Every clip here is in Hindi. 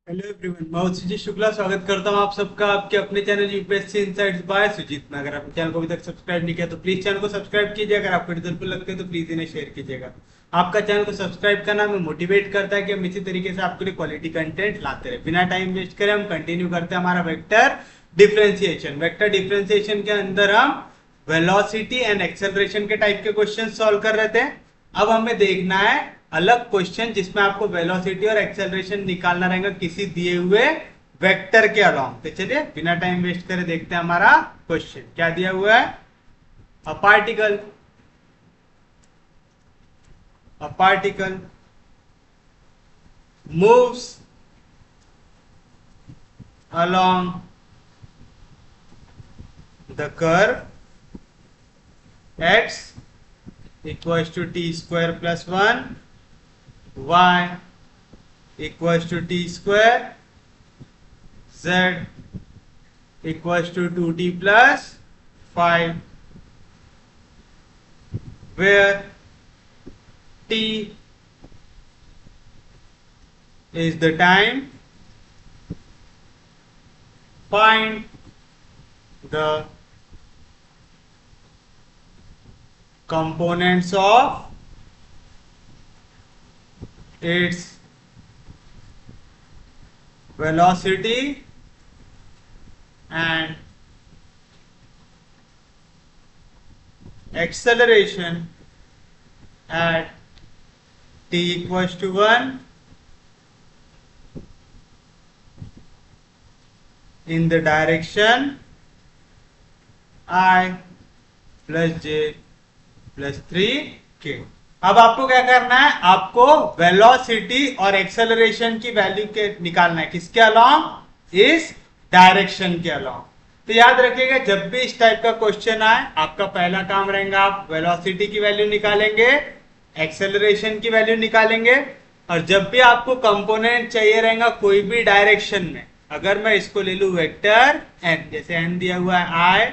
हेलो एवरीवन, मैं हूं सुजीत शुक्ला। स्वागत करता हूं आप सबका आपके अपने channel UPSC insights by Sujeet में। अगर आपने चैनल को अभी तक सब्सक्राइब नहीं किया तो प्लीज चैनल को सब्सक्राइब कीजिए। अगर आपको रिजल्ट लगते हैं तो प्लीज इन्हें शेयर कीजिएगा। आपका चैनल को सब्सक्राइब करना हमें मोटिवेट करता है कि हम इसी तरीके से आपके लिए क्वालिटी कंटेंट लाते रहे। बिना टाइम वेस्ट करे हम कंटिन्यू करते हैं हमारा वेक्टर डिफरेंशिएशन। वेक्टर डिफरेंशिएशन के अंदर हम वेलोसिटी एंड एक्सेलरेशन के टाइप के क्वेश्चन सॉल्व कर रहे थे। अब हमें देखना है अलग क्वेश्चन जिसमें आपको वेलोसिटी और एक्सेलरेशन निकालना रहेगा किसी दिए हुए वेक्टर के अलोंग। तो चलिए बिना टाइम वेस्ट करे देखते हैं हमारा क्वेश्चन क्या दिया हुआ है। A particle moves along the curve x equals to t square plus 1, y equals to t square, z equals to 2t plus 5, where t is the time. Find the components of its velocity and acceleration at t equals to 1 in the direction I plus j plus 3k। अब आपको क्या करना है, आपको वेलोसिटी और एक्सेलरेशन की वैल्यू के निकालना है। किसके अलोंग? इस डायरेक्शन के अलोंग। तो याद रखिएगा जब भी इस टाइप का क्वेश्चन आए आपका पहला काम रहेगा आप वेलोसिटी की वैल्यू निकालेंगे, एक्सेलरेशन की वैल्यू निकालेंगे। और जब भी आपको कंपोनेंट चाहिए रहेगा कोई भी डायरेक्शन में, अगर मैं इसको ले लू वेक्टर n, जैसे n दिया हुआ है i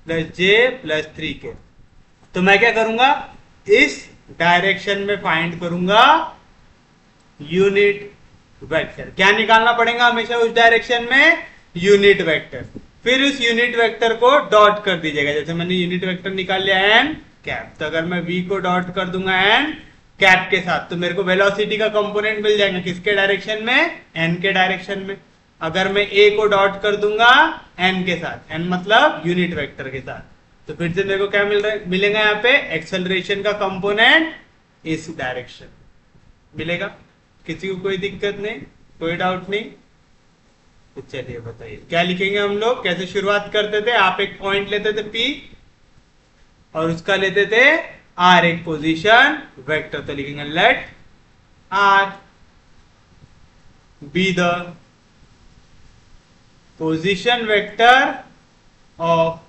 plus J plus 3k, तो मैं क्या करूंगा इस डायरेक्शन में फाइंड करूंगा यूनिट वेक्टर। क्या निकालना पड़ेगा हमेशा उस डायरेक्शन में? Unit vector. फिर उस यूनिट वेक्टर को डॉट कर दीजिएगा। जैसे मैंने यूनिट वेक्टर निकाल लिया एन कैप, तो अगर मैं v को डॉट कर दूंगा एन कैप के साथ तो मेरे को वेलोसिटी का कंपोनेंट मिल जाएगा। किसके डायरेक्शन में? n के डायरेक्शन में। अगर मैं a को डॉट कर दूंगा n के साथ, n मतलब यूनिट वेक्टर के साथ, तो फिर से मेरे को क्या मिलेगा यहाँ पे? एक्सेलरेशन का कंपोनेंट इस डायरेक्शन मिलेगा। किसी को कोई दिक्कत नहीं, कोई डाउट नहीं? तो चलिए बताइए क्या लिखेंगे हम लोग। कैसे शुरुआत करते थे? आप एक पॉइंट लेते थे P और उसका लेते थे R एक पोजीशन वेक्टर। तो लिखेंगे let R be the position vector of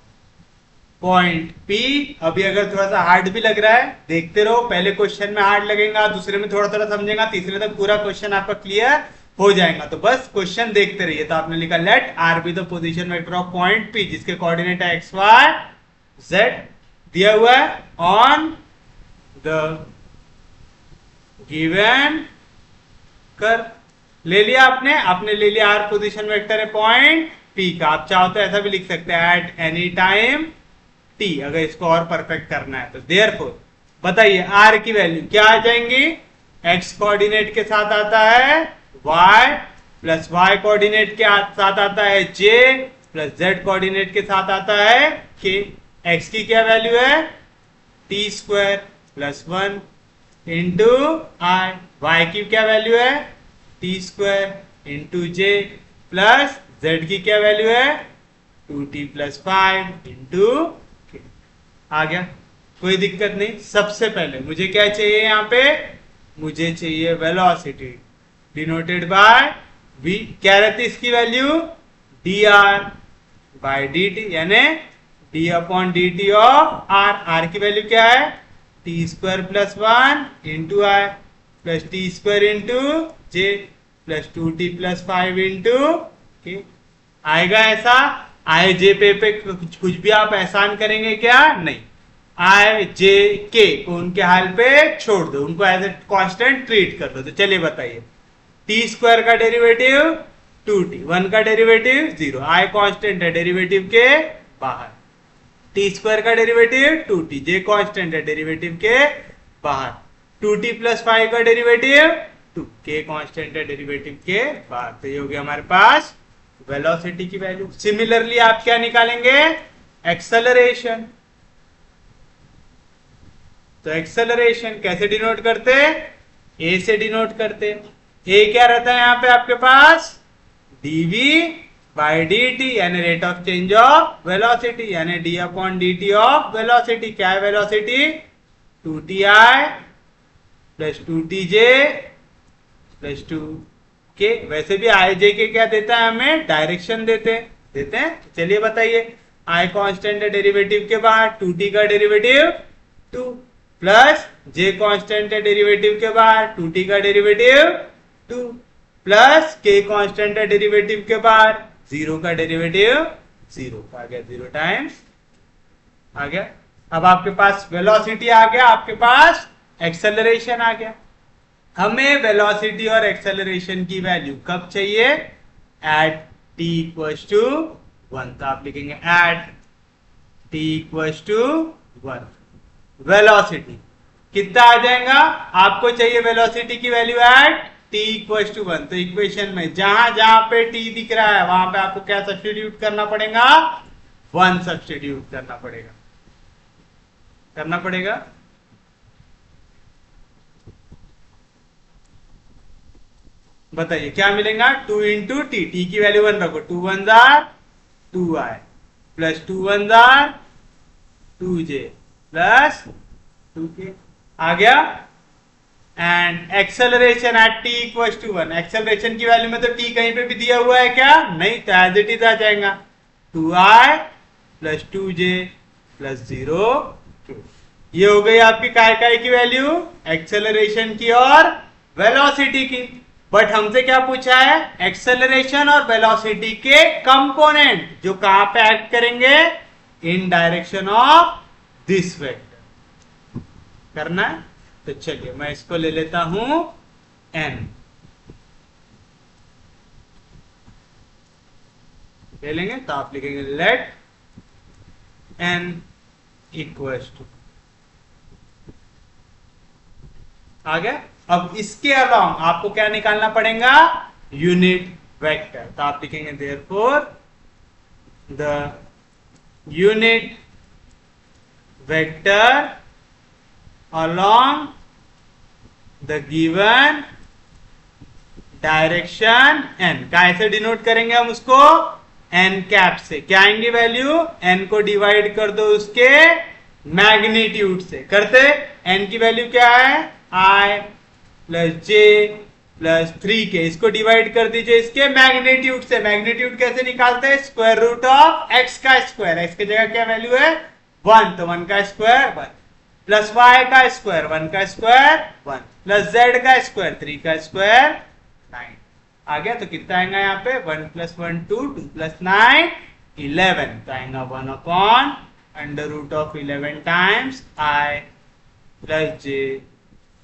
point P। अभी अगर थोड़ा सा हार्ड भी लग रहा है देखते रहो, पहले क्वेश्चन में हार्ड लगेगा, दूसरे में थोड़ा थोड़ा समझेगा, तीसरे तक पूरा क्वेश्चन आपका क्लियर हो जाएगा। तो बस क्वेश्चन देखते रहिए। तो आपने लिखा let r be the position vector of point P जिसके कोऑर्डिनेट है एक्स वाई जेड दिया हुआ है ऑन द गिवन कर। ले लिया आपने ले लिया आर पोजीशन वेक्टर है पॉइंट P का। आप चाहो तो ऐसा भी लिख सकते हैं एट एनी टाइम T, अगर इसको और परफेक्ट करना है तो। देयरफॉर बताइए आर की वैल्यू क्या आ जाएंगी? एक्स कोऑर्डिनेट के साथ आता है y प्लस y कोऑर्डिनेट के साथ आता है j प्लस z कोऑर्डिनेट के साथ आता है k। x की क्या वैल्यू है? t स्क्वायर प्लस 1 इंटू आई। y की क्या वैल्यू है? t square into j plus z की क्या वैल्यू है? 2t plus 5 into k। आ गया, कोई दिक्कत नहीं। सबसे पहले मुझे क्या चाहिए यहाँ पे? मुझे चाहिए वेलोसिटी डिनोटेड बाय v। क्या रहती है इसकी वैल्यू? dr बाय dt, यानी d upon dt of r। r की वैल्यू क्या है? t स्क्वायर प्लस 1 इंटू आई प्लस टी स्क्वायर इंटू जे प्लस 2t प्लस 5 इंटू के। आएगा ऐसा? आई जे पे कुछ भी आप एहसान करेंगे क्या? नहीं। आई जे के को उनके हाल पे छोड़ दो, उनको एज ए कांस्टेंट ट्रीट कर दो। तो चलिए बताइए टी स्क्वायर का डेरिवेटिव 2t, 1 का डेरिवेटिव 0, आई कांस्टेंट है डेरिवेटिव के बाहर, टी स्क्वायर का डेरिवेटिव 2t, जे कांस्टेंट है डेरिवेटिव के बाहर, 2t प्लस 5 का डेरिवेटिव 2, के कांस्टेंट है डेरिवेटिव के बाहर। तो ये हो गया हमारे पास वेलोसिटी की वैल्यू। सिमिलरली आप क्या निकालेंगे, एक्सेलरेशन। तो एक्सेलरेशन कैसे डिनोट करते, ए से डिनोट करते। ए क्या रहता है यहाँ पे आपके पास, dv बाई dt, यानी rate of change of velocity, यानी d upon dt of velocity. क्या है velocity, 2ti plus 2tj plus 2k। वैसे भी आई जे के क्या देता है हमें, डायरेक्शन देते हैं। चलिए बताइए, आई कांस्टेंट है डेरिवेटिव के बाहर, 2t का डेरिवेटिव 2 प्लस जे कांस्टेंट है डेरिवेटिव के बाहर, 2t का डेरिवेटिव 2 प्लस के कांस्टेंट है डेरिवेटिव के बाहर, 0 का डेरिवेटिव 0, आ गया 0 टाइम्स आ गया। अब आपके पास वेलोसिटी आ गया, आपके पास एक्सेलरेशन आ गया। हमें वेलोसिटी और एक्सेलरेशन की वैल्यू कब चाहिए, एट t इक्वल्स टू 1। तो आप लिखेंगे at t equals to 1। Velocity कितना आ जाएगा, आपको चाहिए वेलोसिटी की value at t equals to 1। तो इक्वेशन में जहां जहां पे t दिख रहा है वहां पे आपको क्या सब्स्टिट्यूट करना पड़ेगा, 1 सब्स्टिट्यूट करना पड़ेगा। बताइए क्या मिलेगा, 2 इंटू टी, टी की वैल्यू 1 रखो, 2 1 जार 2i प्लस 2 1 जार 2j प्लस 2k आ गया। And acceleration at t equals to 1। Acceleration की वैल्यू में तो t कहीं पे भी दिया हुआ है क्या, नहीं, तो एज इट इज आ जाएगा 2i plus 2j plus 0k। ये हो गई आपकी काय की वैल्यू, एक्सेलरेशन की और वेलोसिटी की। बट हमसे क्या पूछा है, एक्सेलरेशन और वेलोसिटी के कंपोनेंट जो कहां पे एक्ट करेंगे, इन डायरेक्शन ऑफ दिस वेक्टर करना है। तो चलिए मैं इसको ले लेता हूं n, ले लेंगे तो आप लिखेंगे लेट n इक्वल्स टू, आ गया। अब इसके अलावा आपको क्या निकालना पड़ेगा, यूनिट वेक्टर। तो आप लिखेंगे therefore the unit vector along the given direction n। कैसे डिनोट करेंगे हम उसको, n कैप से। क्या आएंगी वैल्यू, n को डिवाइड कर दो उसके मैग्नीट्यूड से। करते, n की वैल्यू क्या है, i plus j plus 3k। इसको डिवाइड कर दीजिए इसके मैग्नीट्यूड से। मैग्नीट्यूड कैसे निकालते हैं, स्क्वायर रूट ऑफ x का स्क्वायर। x की जगह क्या वैल्यू है 1, तो 1 का स्क्वायर 1 प्लस y का स्क्वायर 1 का स्क्वायर 1 प्लस z का स्क्वायर 3 का स्क्वायर 9 आ गया। तो कितना आएगा यहाँ पे, 1 प्लस 1 2, 2 प्लस 9 11। तो आएगा 1 upon under root of 11 times i plus j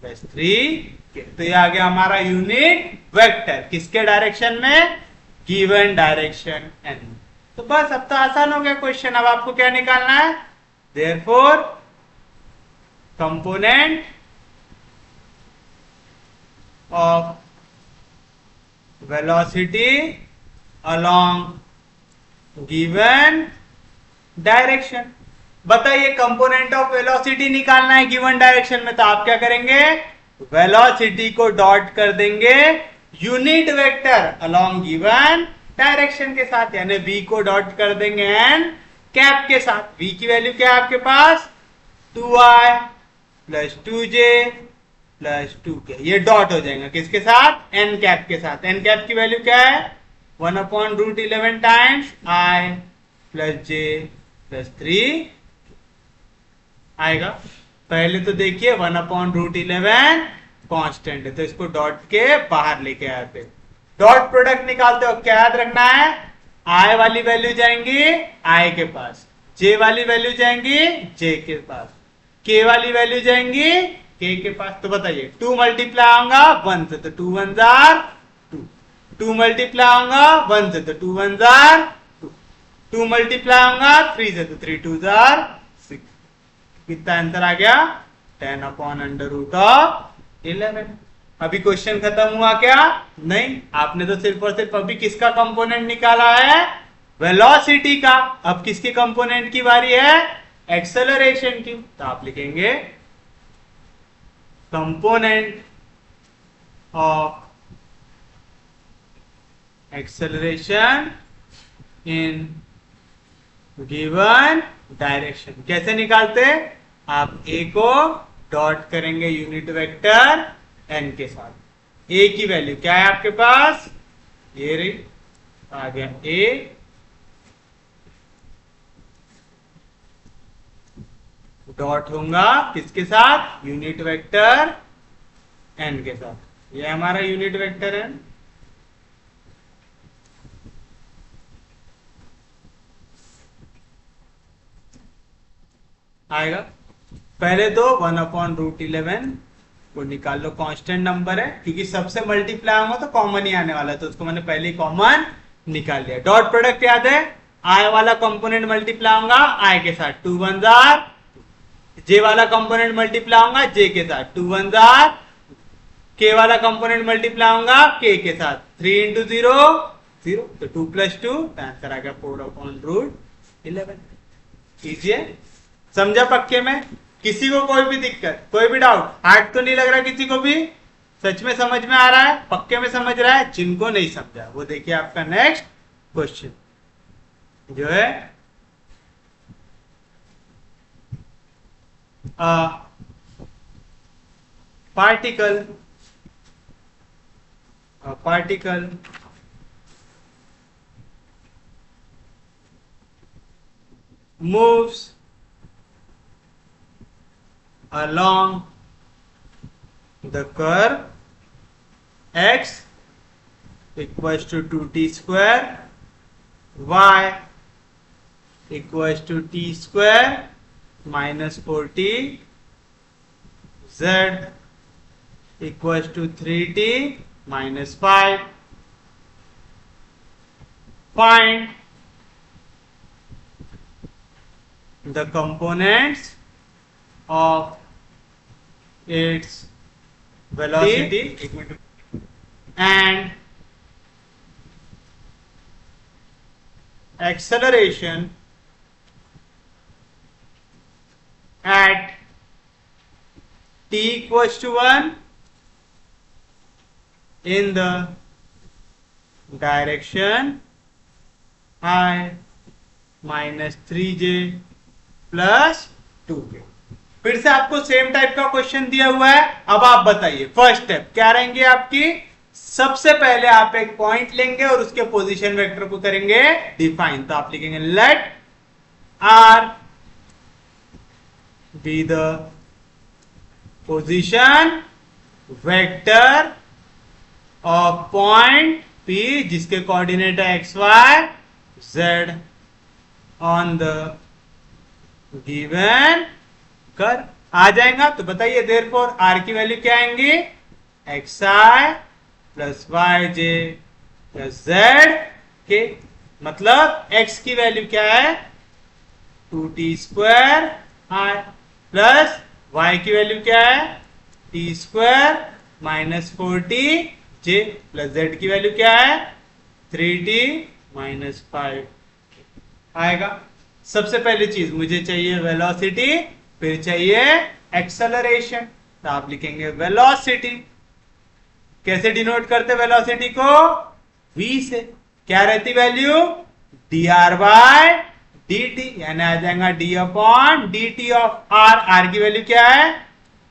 plus 3। तो ये आ गया हमारा यूनिट वेक्टर, किसके डायरेक्शन में, गिवन डायरेक्शन n। तो बस अब तो आसान हो गया क्वेश्चन। अब आपको क्या निकालना है, therefore component of velocity along given direction. बताइए कंपोनेंट ऑफ वेलोसिटी निकालना है गिवन डायरेक्शन में, तो आप क्या करेंगे, वेलोसिटी को डॉट कर देंगे unit vector along given direction के साथ, यानी v को डॉट कर देंगे n कैप के साथ। v की वैल्यू क्या है आपके पास, 2i plus 2j plus 2k। ये डॉट हो जाएगा किसके साथ, n कैप के साथ। n कैप की वैल्यू क्या है, 1 upon root 11 times i plus j plus 3 आएगा। पहले तो देखिए 1 अपॉन रूट 11 कांस्टेंट है, तो इसको डॉट के बाहर लेके आते, डॉट प्रोडक्ट निकालते हो। क्या याद रखना है, i वाली वैल्यू जाएंगी i के पास, j वाली वैल्यू जाएंगी j के पास, k वाली वैल्यू जाएंगी k के पास। तो बताइए 2 मल्टीप्लाई होगा 1 से, तो 2 1 जार 2 मल्टीप्लाई होगा 1 से तो 2 1 जार 2 मल्टीप्लाई होगा 3 से तो 3 2 जार 6। कितना आंसर आ गया 10 अपॉन अंडर रूट ऑफ 11। अभी क्वेश्चन खत्म हुआ क्या? नहीं, आपने तो सिर्फ और सिर्फ अभी किसका कंपोनेंट निकाला है? वेलोसिटी का। अब किसके कंपोनेंट की बारी है? एक्सेलरेशन की। तो आप लिखेंगे component of acceleration in given direction. कैसे निकालते? आप ए को डॉट करेंगे यूनिट वेक्टर एन के साथ। ए की वैल्यू क्या है आपके पास? ये रही, आ गया ए डॉट होगा किसके साथ? यूनिट वेक्टर एन के साथ। ये हमारा यूनिट वेक्टर है। आएगा पहले तो 1 अपॉन रूट 11 को निकाल लो, कांस्टेंट नंबर है क्योंकि सबसे मल्टीप्लाई होगा तो कॉमन ही आने वाला है, तो उसको मैंने पहले ही कॉमन निकाल लिया। डॉट प्रोडक्ट याद है, आई वाला कंपोनेंट मल्टीप्लाई होगा आई के साथ 2 1 जार, जे वाला कंपोनेंट मल्टीप्लाई होगा जे के साथ 2 1 जार, के वाला कंपोनेंट मल्टीप्लाई होगा के के साथ 3 इंटू 0 0, तो 2 प्लस 2 आंसर आ गया 4 अपॉन रूट 11। कीजिए, समझा पक्के में? किसी को कोई भी दिक्कत, कोई भी डाउट? हार्ड तो नहीं लग रहा किसी को भी? सच में समझ में आ रहा है? पक्के में समझ रहा है? जिनको नहीं समझा वो देखिए आपका नेक्स्ट क्वेश्चन जो है particle moves along the curve x equals to 2t square, y equals to t square minus 4t, z equals to 3t minus 5. Find the components of its velocity and acceleration at t equals to 1 in the direction I minus 3j plus 2k। फिर से आपको सेम टाइप का क्वेश्चन दिया हुआ है। अब आप बताइए फर्स्ट स्टेप क्या रहेंगे आपकी? सबसे पहले आप एक पॉइंट लेंगे और उसके पोजीशन वेक्टर को करेंगे डिफाइन। तो आप लिखेंगे let r be the position vector of point P जिसके कोऑर्डिनेट है x y z on the given कर। आ जाएगा तो बताइए देयरफॉर आर की वैल्यू क्या आएंगी? एक्स आई प्लस वाई जे प्लस जेड के। मतलब एक्स की वैल्यू क्या है? 2t स्क्वायर आई प्लस वाई की वैल्यू क्या है? t स्क्वायर माइनस 4t जे प्लस जेड की वैल्यू क्या है? 3t माइनस 5 आएगा। सबसे पहली चीज मुझे चाहिए वेलोसिटी, फिर चाहिए एक्सेलरेशन। तो आप लिखेंगे वेलोसिटी। कैसे डिनोट करते वेलोसिटी को? v से। क्या रहती वैल्यू? dr बाय dt, यानी आ जाएगा d upon dt of r। r की वैल्यू क्या है?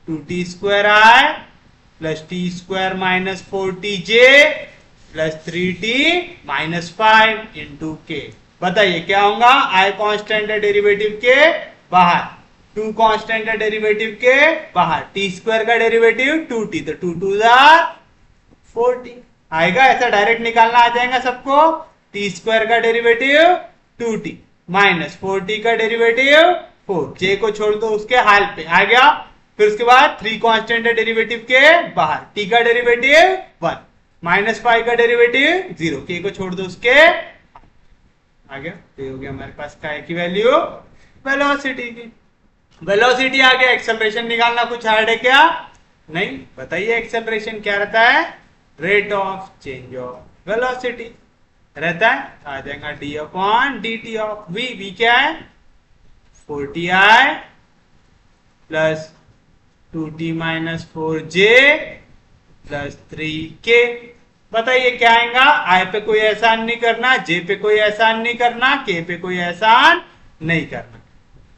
2t square i plus t square minus 4tj plus 3t minus 5 into k। बताइए क्या होगा? आई कांस्टेंट है डेरिवेटिव के बाहर, 2 कांस्टेंट है डेरिवेटिव के बाहर, t स्क्वायर का डेरिवेटिव 2t, तो 2 2 4t आएगा। ऐसा डायरेक्ट निकालना आ जाएगा सबको। t स्क्वायर का डेरिवेटिव 2t माइनस 4t का डेरिवेटिव 4, j को छोड़ दो उसके हाल पे आ गया। फिर उसके बाद 3 कांस्टेंट है डेरिवेटिव के बाहर, t का डेरिवेटिव 1, -पाई का डेरिवेटिव 0, के को छोड़ दो उसके आ गया। तो ये हो गया हमारे पास काय की वैल्यू वेलोसिटी की। वेलोसिटी आ गया, एक्सेलरेशन निकालना कुछ हार्ड है क्या? नहीं। बताइए एक्सेलरेशन क्या रहता है? Rate of change of velocity रहता है। आ जाएगा d upon d t of v. V क्या है? 40i plus 2t minus 4j plus 3k। बताइए क्या आएगा? आई पे कोई एहसान नहीं करना, जे पे कोई एहसान नहीं करना, के पे कोई एहसान नहीं करना।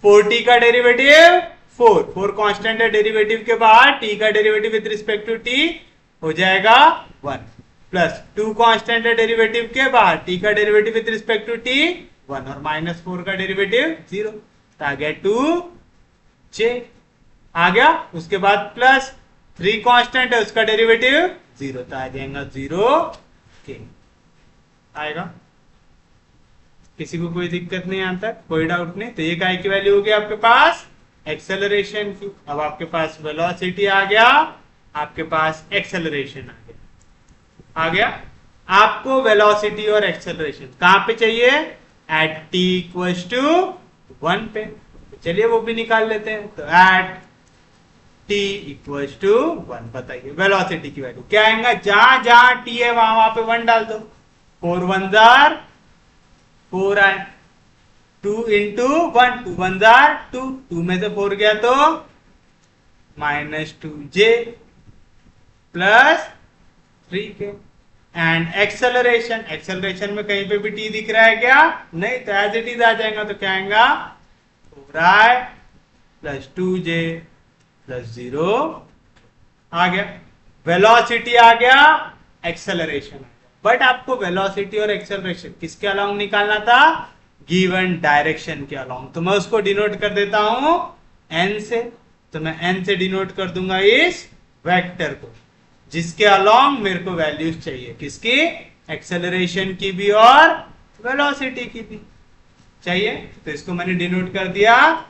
4t का डेरिवेटिव 4 कांस्टेंट है, डेरिवेटिव के बाहर t का derivative with respect to t हो जाएगा 1 प्लस 2 कांस्टेंट है डेरिवेटिव के बाहर, t का derivative with respect to t 1 और -4 का डेरिवेटिव 0, तो आ गया 2j आ गया। उसके बाद प्लस 3 कांस्टेंट है, उसका डेरिवेटिव 0, तो आ जाएगा 0k आएगा। किसी को कोई दिक्कत नहीं, यहां तक कोई डाउट नहीं? तो ये काय की वैल्यू हो गई आपके पास एक्सेलरेशन की। अब आपके पास वेलोसिटी आ गया, आपके पास एक्सेलरेशन आ गया। आपको वेलोसिटी और एक्सेलरेशन कहां पे चाहिए? एट t इक्वल्स टू 1 पे। चलिए वो भी निकाल लेते हैं। तो एट t इक्वल्स टू 1 बताइए वेलोसिटी की वैल्यू क्या आएगा? जहां जहां t है वहां पे 1 डाल दो। 4 1 जार 4 आए, 2 इंटू 1, 2 1 जार 2, 2 में से 4 गया तो -2j plus 3k। And acceleration में कहीं पे भी t दिख रहा है क्या? नहीं, तो एज इट इज आ जाएगा। तो क्या आएगा? 4i प्लस 2j प्लस 0 आ गया। वेलोसिटी आ गया, एक्सेलरेशन। बट आपको वेलोसिटी और एक्सेलरेशन किसके अलोंग निकालना था? गिवन डायरेक्शन के अलोंग। तो मैं उसको डिनोट कर देता हूं n से। तो मैं n से डिनोट कर दूंगा इस वेक्टर को जिसके अलोंग मेरे को वैल्यूज चाहिए। किसकी? एक्सेलरेशन की भी और वेलोसिटी की भी चाहिए। तो इसको मैंने डिनोट कर दिया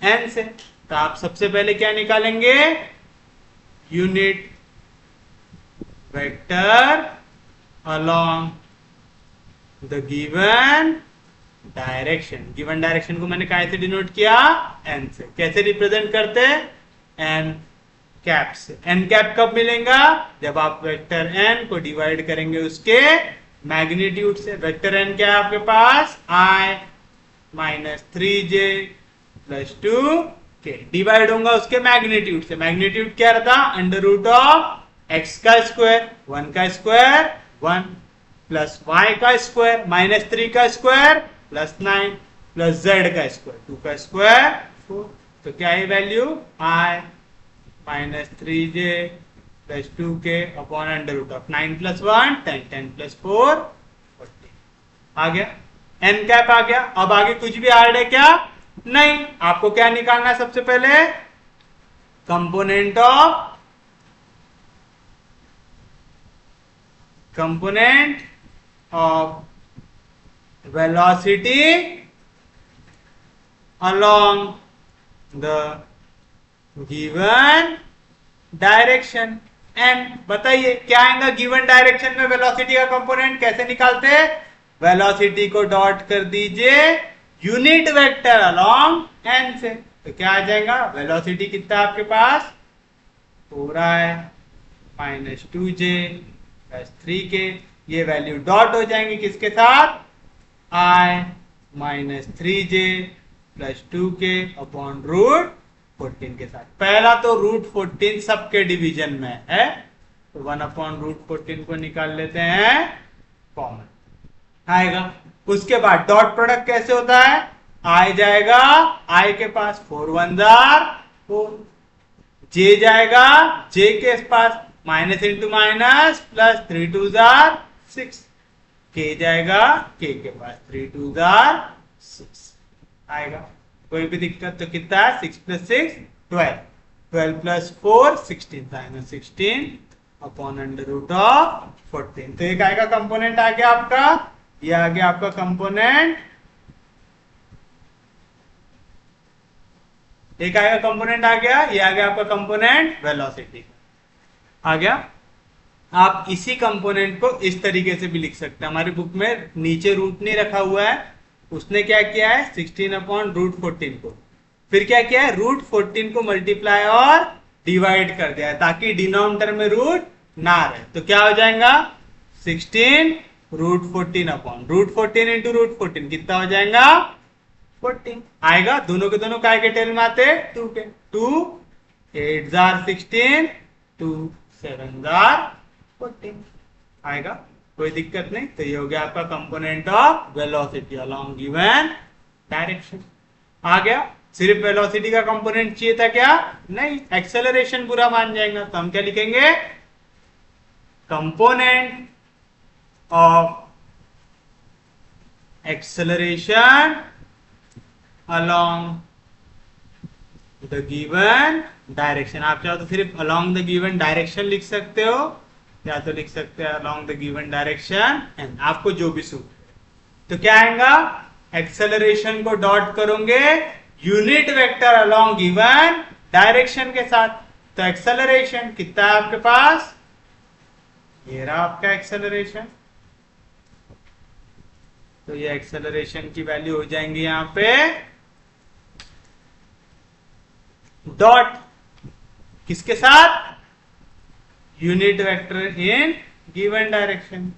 n से। तो आप सबसे पहले क्या निकालेंगे? Unit vector along the given direction। Given direction को मैंने काय से डिनोट किया? n से। कैसे रिप्रेजेंट करते? n कैप से। n कैप कब मिलेगा? जब आप वेक्टर n को डिवाइड करेंगे उसके मैग्नीट्यूड से। वेक्टर n क्या है आपके पास? i minus 3j plus 2k divide होगा उसके मैग्नीट्यूड से। मैग्नीट्यूड क्या रहता? अंडर रूट ऑफ x का स्क्वायर, 1 का स्क्वायर 1 प्लस y का स्क्वायर माइनस 3 का स्क्वायर प्लस 9 प्लस z का स्क्वायर 2 का स्क्वायर 4। तो क्या है value? i minus 3j plus 2k upon under root of 9 plus 1 10, 10 plus 4 40 आ गया। n कैप आ गया। अब आगे कुछ भी हार्ड है क्या? नहीं। आपको क्या निकालना है सबसे पहले? Component of velocity along the given direction. And बताइए क्या आएगा गिवन डायरेक्शन में वेलोसिटी का कंपोनेंट? कैसे निकालते? वेलोसिटी को डॉट कर दीजिए यूनिट वेक्टर अलोंग एन से। तो क्या आ जाएगा? वेलोसिटी कितना आपके पास? 4i minus 2j plus 3k। ये वैल्यू डॉट हो जाएंगे किसके साथ? i minus 3j plus 2k upon root 14 के साथ। पहला तो रूट 14 सबके डिवीजन में है, तो 1 अपॉन रूट 14 को निकाल लेते हैं कॉमन आएगा। उसके बाद डॉट प्रोडक्ट कैसे होता है? i जाएगा i के पास 4 1 जार 4, j जाएगा j के पास माइनस इंटू माइनस प्लस 3 2 जार 6, k जाएगा k के पास 3 2 जार 6 आएगा। कोई भी दिक्कत? तो कितना है? 6 plus 6 12, 12 plus 4 16, 16 upon under root of 14। तो एक आएगा कंपोनेंट आ गया आपका, ये आ गया आपका कंपोनेंट, एक आएगा कंपोनेंट आ गया, ये आ गया आपका कंपोनेंट वेलोसिटी आ गया। आप इसी कंपोनेंट को इस तरीके से भी लिख सकते हैं। हमारी बुक में नीचे रूट नहीं रखा हुआ है, उसने क्या किया है 16 अपॉन रूट 14 को, फिर क्या किया है रूट 14 को मल्टीप्लाई और डिवाइड कर दिया है ताकि डिनोमिनेटर में रूट ना रहे। तो क्या हो जाएगा 16 root 14 upon root 14 into root 14 कितना हो जाएगा 14 आएगा। दोनों के दोनों काय के टेल में आते 2 के, 2 8 जार 16 2 7 जार 14 आएगा, कोई दिक्कत नहीं। तो ये हो गया आपका component of velocity along given direction. आ गया। सिर्फ वेलोसिटी का कंपोनेंट चाहिए था क्या, नहीं, एक्सेलरेशन पूरा मान जाएगा। तो हम क्या लिखेंगे component of acceleration along the given direction. आप चाहो तो सिर्फ अलोंग द गिवन डायरेक्शन लिख सकते हो, या तो लिख सकते हैं along the given direction and आपको जो भी सूट। तो क्या आएगा एक्सेलरेशन को डॉट करोगे unit vector along given direction के साथ। तो एक्सेलरेशन कितना है आपके पास, ये रहा आपका एक्सेलरेशन। तो ये एक्सेलरेशन की वैल्यू हो जाएंगी यहां पे डॉट किसके साथ, यूनिट वेक्टर इन गिवन डायरेक्शन।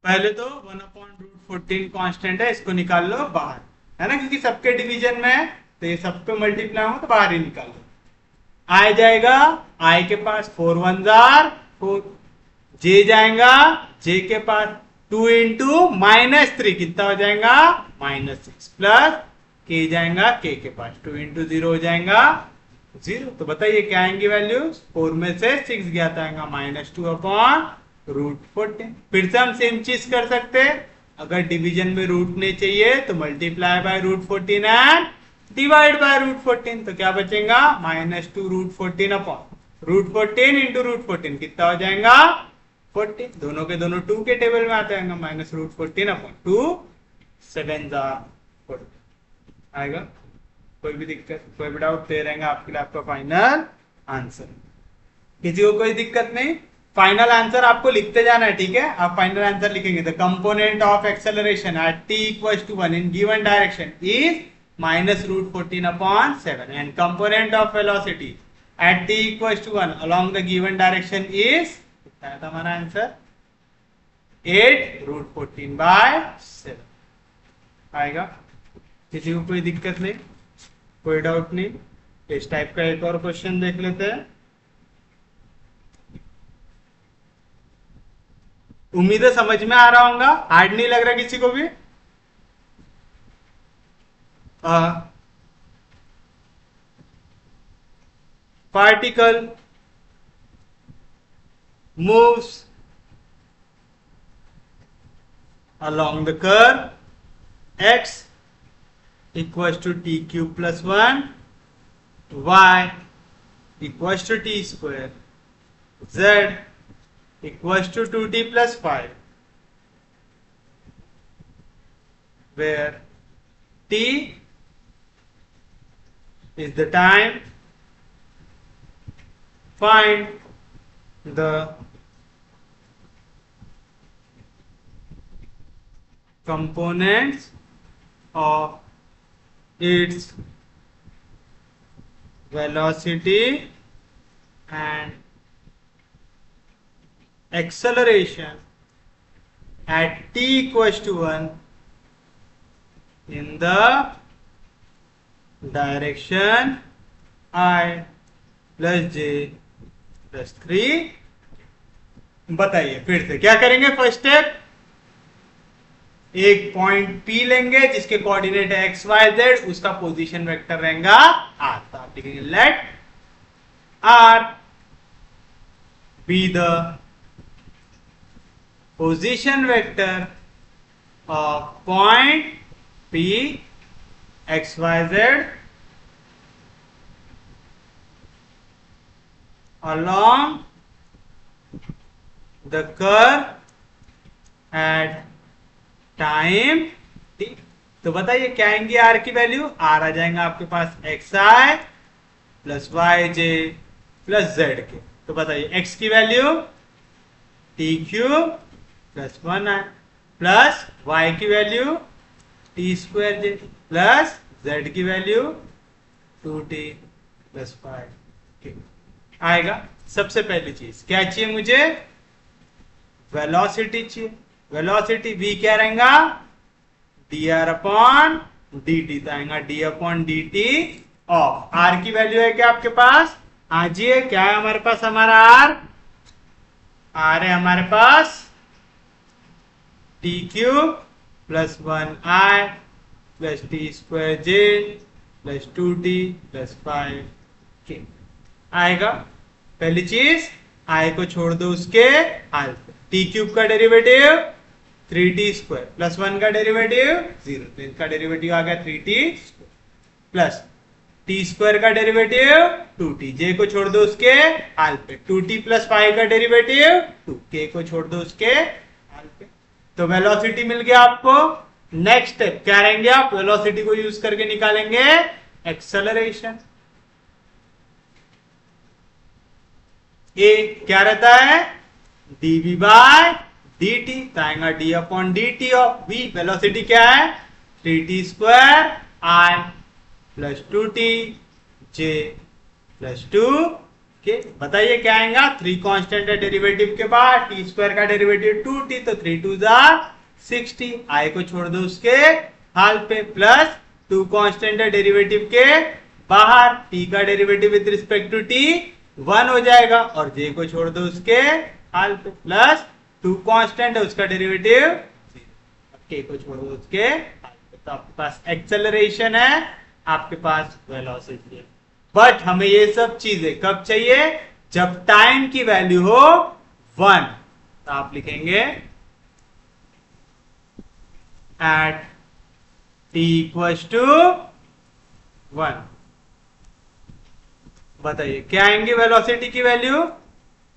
पहले तो 1/√14 कांस्टेंट है, इसको निकाल लो बाहर, है ना, क्योंकि सबके डिवीजन में है तो ये सब पे मल्टीप्लाई हो तो बाहर ही निकाल लो। आ जाएगा आई के पास 4 1 जार 4, जे जाएगा जे के पास 2 इंटू -3 कितना हो जाएगा -6 प्लस के जाएगा के पास 2 इंटू 0 हो जाएगा 0। तो बताइए क्या आएंगी वैल्यूज, 4 में से 6 गया तो आएगा -2/√14। फिर से हम सेम चीज कर सकते हैं, अगर डिवीजन में रूट नहीं चाहिए तो multiply by √14 and divide by √14। तो क्या बचेगा -2√14 अपॉन √14 इंटू √14 कितना हो जाएगा 14। दोनों के दोनों 2 के टेबल में आते हैं -√14 अपॉन 2 7 14 आएगा। कोई भी दिक्कत कोई भी डाउट दे रहेंगे आपके लिए आपका फाइनल आंसर। किसी को कोई दिक्कत नहीं, फाइनल आंसर आपको लिखते जाना है, ठीक है। आप फाइनल आंसर लिखेंगे the component of acceleration at t = 1 in given direction is -√14 upon 7 and component of velocity at t = 1 along the given direction is, क्या था हमारा आंसर 8√14/7 आएगा। किसी को कोई दिक्कत नहीं, कोई डाउट नहीं। इस टाइप का एक और क्वेश्चन देख लेते हैं। उम्मीद है समझ में आ रहा होगा, हार्ड नहीं लग रहा किसी को भी। Particle moves along the curve x equals to t cube plus 1, y equals to t square, z equals to 2t plus 5, where t is the time. Find the components of its velocity and acceleration at t equals to 1 in the direction I plus j plus 3। बताइए फिर से क्या करेंगे। फर्स्ट स्टेप, एक पॉइंट P लेंगे जिसके कोऑर्डिनेट है x y z, उसका पोजीशन वेक्टर रहेगा r। तो आप लिखेंगे let r be the position vector of point P x y z along the curve at time t ठीक, तो बताइए क्या आएंगे आर की वैल्यू, आर आ जाएगा आपके पास एक्स आई प्लस वाई जे प्लस जेड के। तो बताइए एक्स की वैल्यू टी क्यूब प्लस 1 आई प्लस वाई की value T square j plus Z की वैल्यू 2t प्लस 5 आएगा। सबसे पहली चीज क्या चाहिए मुझे, वेलोसिटी चाहिए। वेलोसिटी v क्या रहेगा, dr अपॉन dt, तो आएगा d upon dt of r की वैल्यू है क्या आपके पास, आजिए क्या है हमारे पास, हमारा r है हमारे पास t cube plus 1i plus t square j plus 2t plus 5 आएगा। पहली चीज आई को छोड़ दो उसके हाल पे, टी क्यूब का डेरिवेटिव 3t स्क्वायर प्लस 1 का डेरिवेटिव 0, तो इसका डेरिवेटिव आ गया 3t प्लस टी स्क्वायर का डेरिवेटिव 2t, जे को छोड़ दो उसके हाल पे, 2t प्लस 5 का डेरिवेटिव 2, के को छोड़ दो उसके हाल पे। तो वेलोसिटी मिल गया आपको। नेक्स्ट स्टेप क्या रहेंगे, आप वेलोसिटी को यूज करके निकालेंगे एक्सेलरेशन। ए क्या रहता है, dv बाय dt, तो आएगा d upon dt of v, velocity क्या है 3t square i plus 2t j plus 2 के। बताइए क्या आएगा, 3 कांस्टेंट है डेरिवेटिव के बाद, t स्क्वायर का डेरिवेटिव 2t, तो 3 2 60, i को छोड़ दो उसके हाल पे, प्लस 2 कांस्टेंट है डेरिवेटिव के बाहर, t का derivative with respect to t 1 हो जाएगा, और j को छोड़ दो उसके हाल पे, प्लस 2 कांस्टेंट है उसका डेरिवेटिव 0, k को छोड़ दो उसके हाल पे। तो आपके पास एक्सेलरेशन है, आपके पास वेलोसिटी है। बट हमें ये सब चीजें कब चाहिए, जब टाइम की वैल्यू हो 1, तो आप लिखेंगे at t equals to 1। बताइए क्या आएंगे वेलोसिटी की वैल्यू,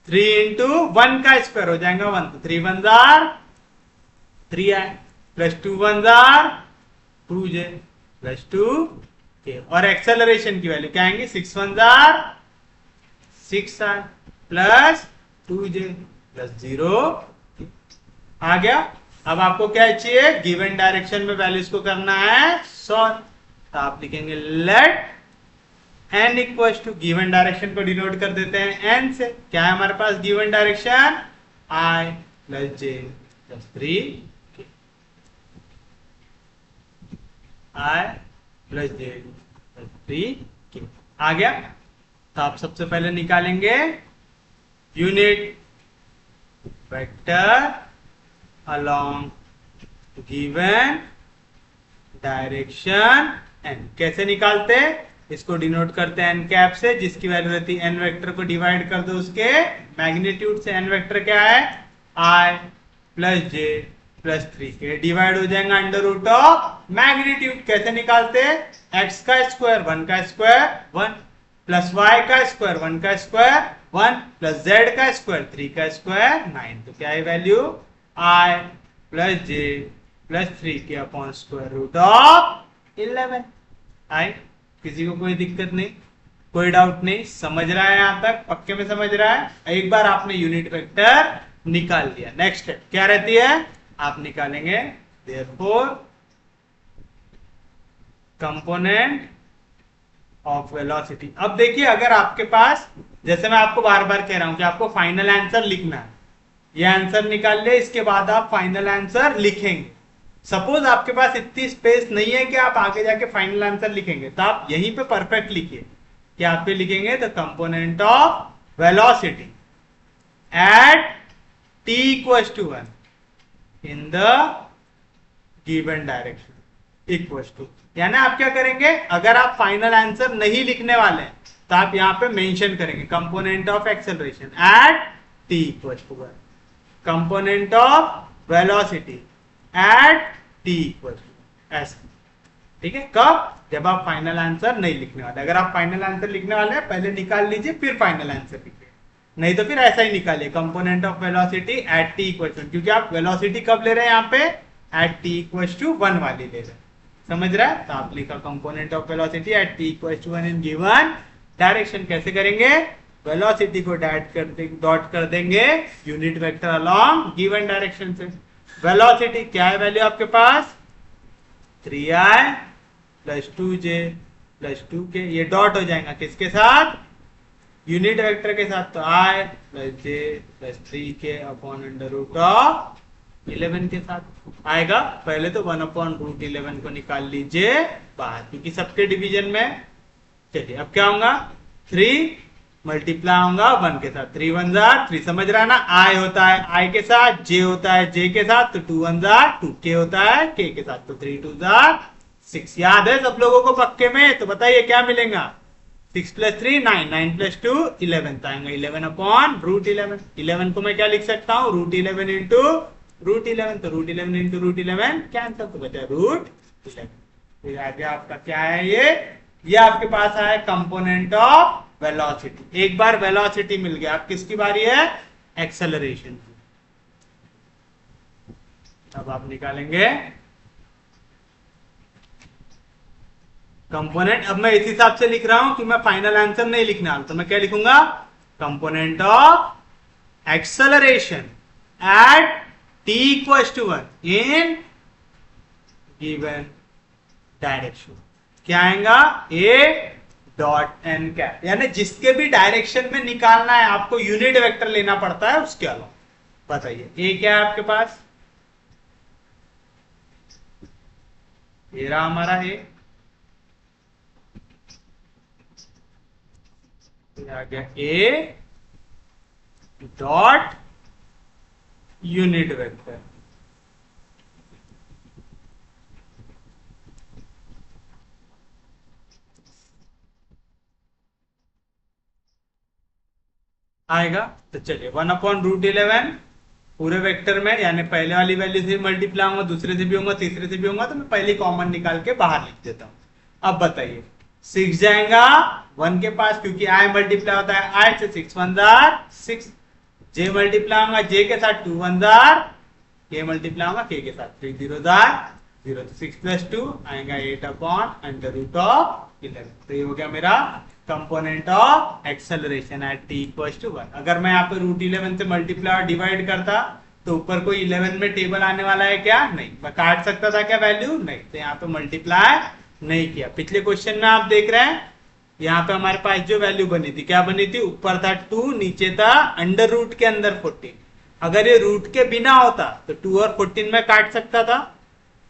3 इंटू 1 का स्क्वायर हो जाएगा 1, तो 3 1 3 आई प्लस 2 1 2j प्लस 2 के, और एक्सेलरेशन की वैल्यू क्या आएंगे, 6 1 6 आई प्लस 2j प्लस 0 आ गया। अब आपको क्या चाहिए, गिवन डायरेक्शन में वैल्यूज को करना है सॉल्व, तो आप लिखेंगे let n equals to, given direction को डिनोट कर देते हैं n से, क्या है हमारे पास given direction i plus j plus 3 i plus j plus 3 आ गया। तो आप सबसे पहले निकालेंगे unit vector along given direction n। कैसे निकालते, इसको डिनोट करते हैं n कैप से, जिसकी वैल्यू रहती है n वेक्टर को डिवाइड कर दो उसके मैग्नीट्यूड से, n वेक्टर क्या है i प्लस j प्लस 3 के, डिवाइड हो जाएगा अंडर रूट ऑफ मैग्नीट्यूड। कैसे निकालते, x का स्क्वायर 1 का स्क्वायर 1 प्लस y का स्क्वायर 1 का स्क्वायर 1 प्लस z का स्क्वायर 3 का स्क्वायर 9, तो क्या है value i plus j plus 3 के अपॉन स्क्वायर रूट ऑफ 11। आई, किसी को कोई दिक्कत नहीं, कोई डाउट नहीं, समझ रहा है यहां तक, पक्के में समझ रहा है। एक बार आपने यूनिट वेक्टर निकाल लिया, नेक्स्ट स्टेप क्या रहती है, आप निकालेंगे देयरफॉर कंपोनेंट ऑफ वेलोसिटी। अब देखिए अगर आपके पास, जैसे मैं आपको बार बार कह रहा हूं कि आपको फाइनल आंसर लिखना है, ये आंसर निकाल ले, इसके बाद आप फाइनल आंसर लिखेंगे। सपोज आपके पास इतनी स्पेस नहीं है कि आप आगे जाके फाइनल आंसर लिखेंगे, तो आप यहीं पे परफेक्ट लिखिए कि आप पे लिखेंगे the component of velocity at t equals to 1 in the given direction equals to, यानी आप क्या करेंगे, अगर आप फाइनल आंसर नहीं लिखने वाले हैं तो आप यहां पे मेंशन करेंगे component of acceleration at t equals to 1, component of velocity at t equals to, ऐसा। ठीक है, कब, जब आप फाइनल आंसर नहीं लिखने वाले। अगर आप फाइनल आंसर लिखने वाले हैं पहले निकाल लीजिए फिर फाइनल आंसर लिखिए, नहीं तो फिर ऐसा ही निकालिए component of velocity at t equal to, क्योंकि आप वेलोसिटी कब ले रहे हैं यहाँ पे एट टी इक्वल टू 1 वाली ले रहे हैं। समझ रहा है? तो आप लिखा component of velocity at t equal to 1 in given direction. कैसे करेंगे? वेलोसिटी को डॉट कर देंगे unit vector along given direction से। वेलोसिटी क्या है वैल्यू आपके पास? 3i plus 2j plus 2k। ये डॉट हो जाएगा किसके साथ? यूनिट वेक्टर के साथ। तो i plus j plus 3k upon under root of 11 के साथ आएगा। पहले तो 1 अपॉन रूट 11 को निकाल लीजिए बाहर, क्योंकि सबके डिवीजन में। चलिए अब क्या होगा? 3 मल्टीप्लाई होगा 1 के साथ। 3 1 3, समझ रहा है ना? i होता है i के साथ, j होता है j के साथ, तो 2 1 2, k होता है k के साथ, तो 3 2 6। याद है सब लोगों को पक्के में? तो बताइए क्या मिलेगा? 6 प्लस 3 9, 9 प्लस 2 11, तो आएगा 11 अपॉन रूट 11। 11 को मैं क्या लिख सकता हूँ? रूट 11 इंटू रूट 11, तो रूट 11 इंटू रूट 11 कैंसल, तो बचा रूट 11। फिर आगे आपका क्या है? ये आपके पास है कंपोनेंट ऑफ वेलोसिटी। एक बार वेलोसिटी मिल गया, अब किसकी बारी है? एक्सेलरेशन की। अब आप निकालेंगे कंपोनेंट। अब मैं इस हिसाब से लिख रहा हूं कि मैं फाइनल आंसर नहीं लिखना, तो मैं क्या लिखूंगा? Component of acceleration at t equals to 1 in given direction। क्या आएगा? a डॉट एन कैप, यानी जिसके भी डायरेक्शन में निकालना है आपको यूनिट वेक्टर लेना पड़ता है उसके अलावा। बताइए a क्या है आपके पास? ये रहा हमारा a, आ गया a डॉट यूनिट वेक्टर। आएगा। तो चलिए 1 अपॉन रूट 11 पूरे वेक्टर में, यानी पहले वाली वैल्यू से मल्टीप्लाई होगा, दूसरे से भी होगा, तीसरे से भी होगा, तो मैं पहले कॉमन निकाल के बाहर लिख देता हूं। अब बताइए 6 जाएगा 1 के पास, क्योंकि i मल्टीप्लाई होता है i से। 6 1 6, j मल्टीप्लाई होगा j के साथ, 2 1 k मल्टीप्लाई होगा k के साथ, 3 0 0, तो 6 प्लस 2 आएगा 8 अपॉन अंडर रूट ऑफ 11। तो ये हो गया मेरा component of acceleration at t equals to 1। अगर मैं यहाँ पे रूट 11 से मल्टीप्लाई और डिवाइड करता तो ऊपर कोई 11 में टेबल आने वाला है क्या? नहीं। मैं काट सकता था क्या वैल्यू? नहीं। तो यहाँ पे मल्टीप्लाई नहीं किया। पिछले क्वेश्चन में आप देख रहे हैं यहाँ पे हमारे पास जो वैल्यू बनी थी, क्या बनी थी? ऊपर था 2, नीचे था अंडर रूट के अंदर 14। अगर ये रूट के बिना होता तो 2 और 14 में काट सकता था।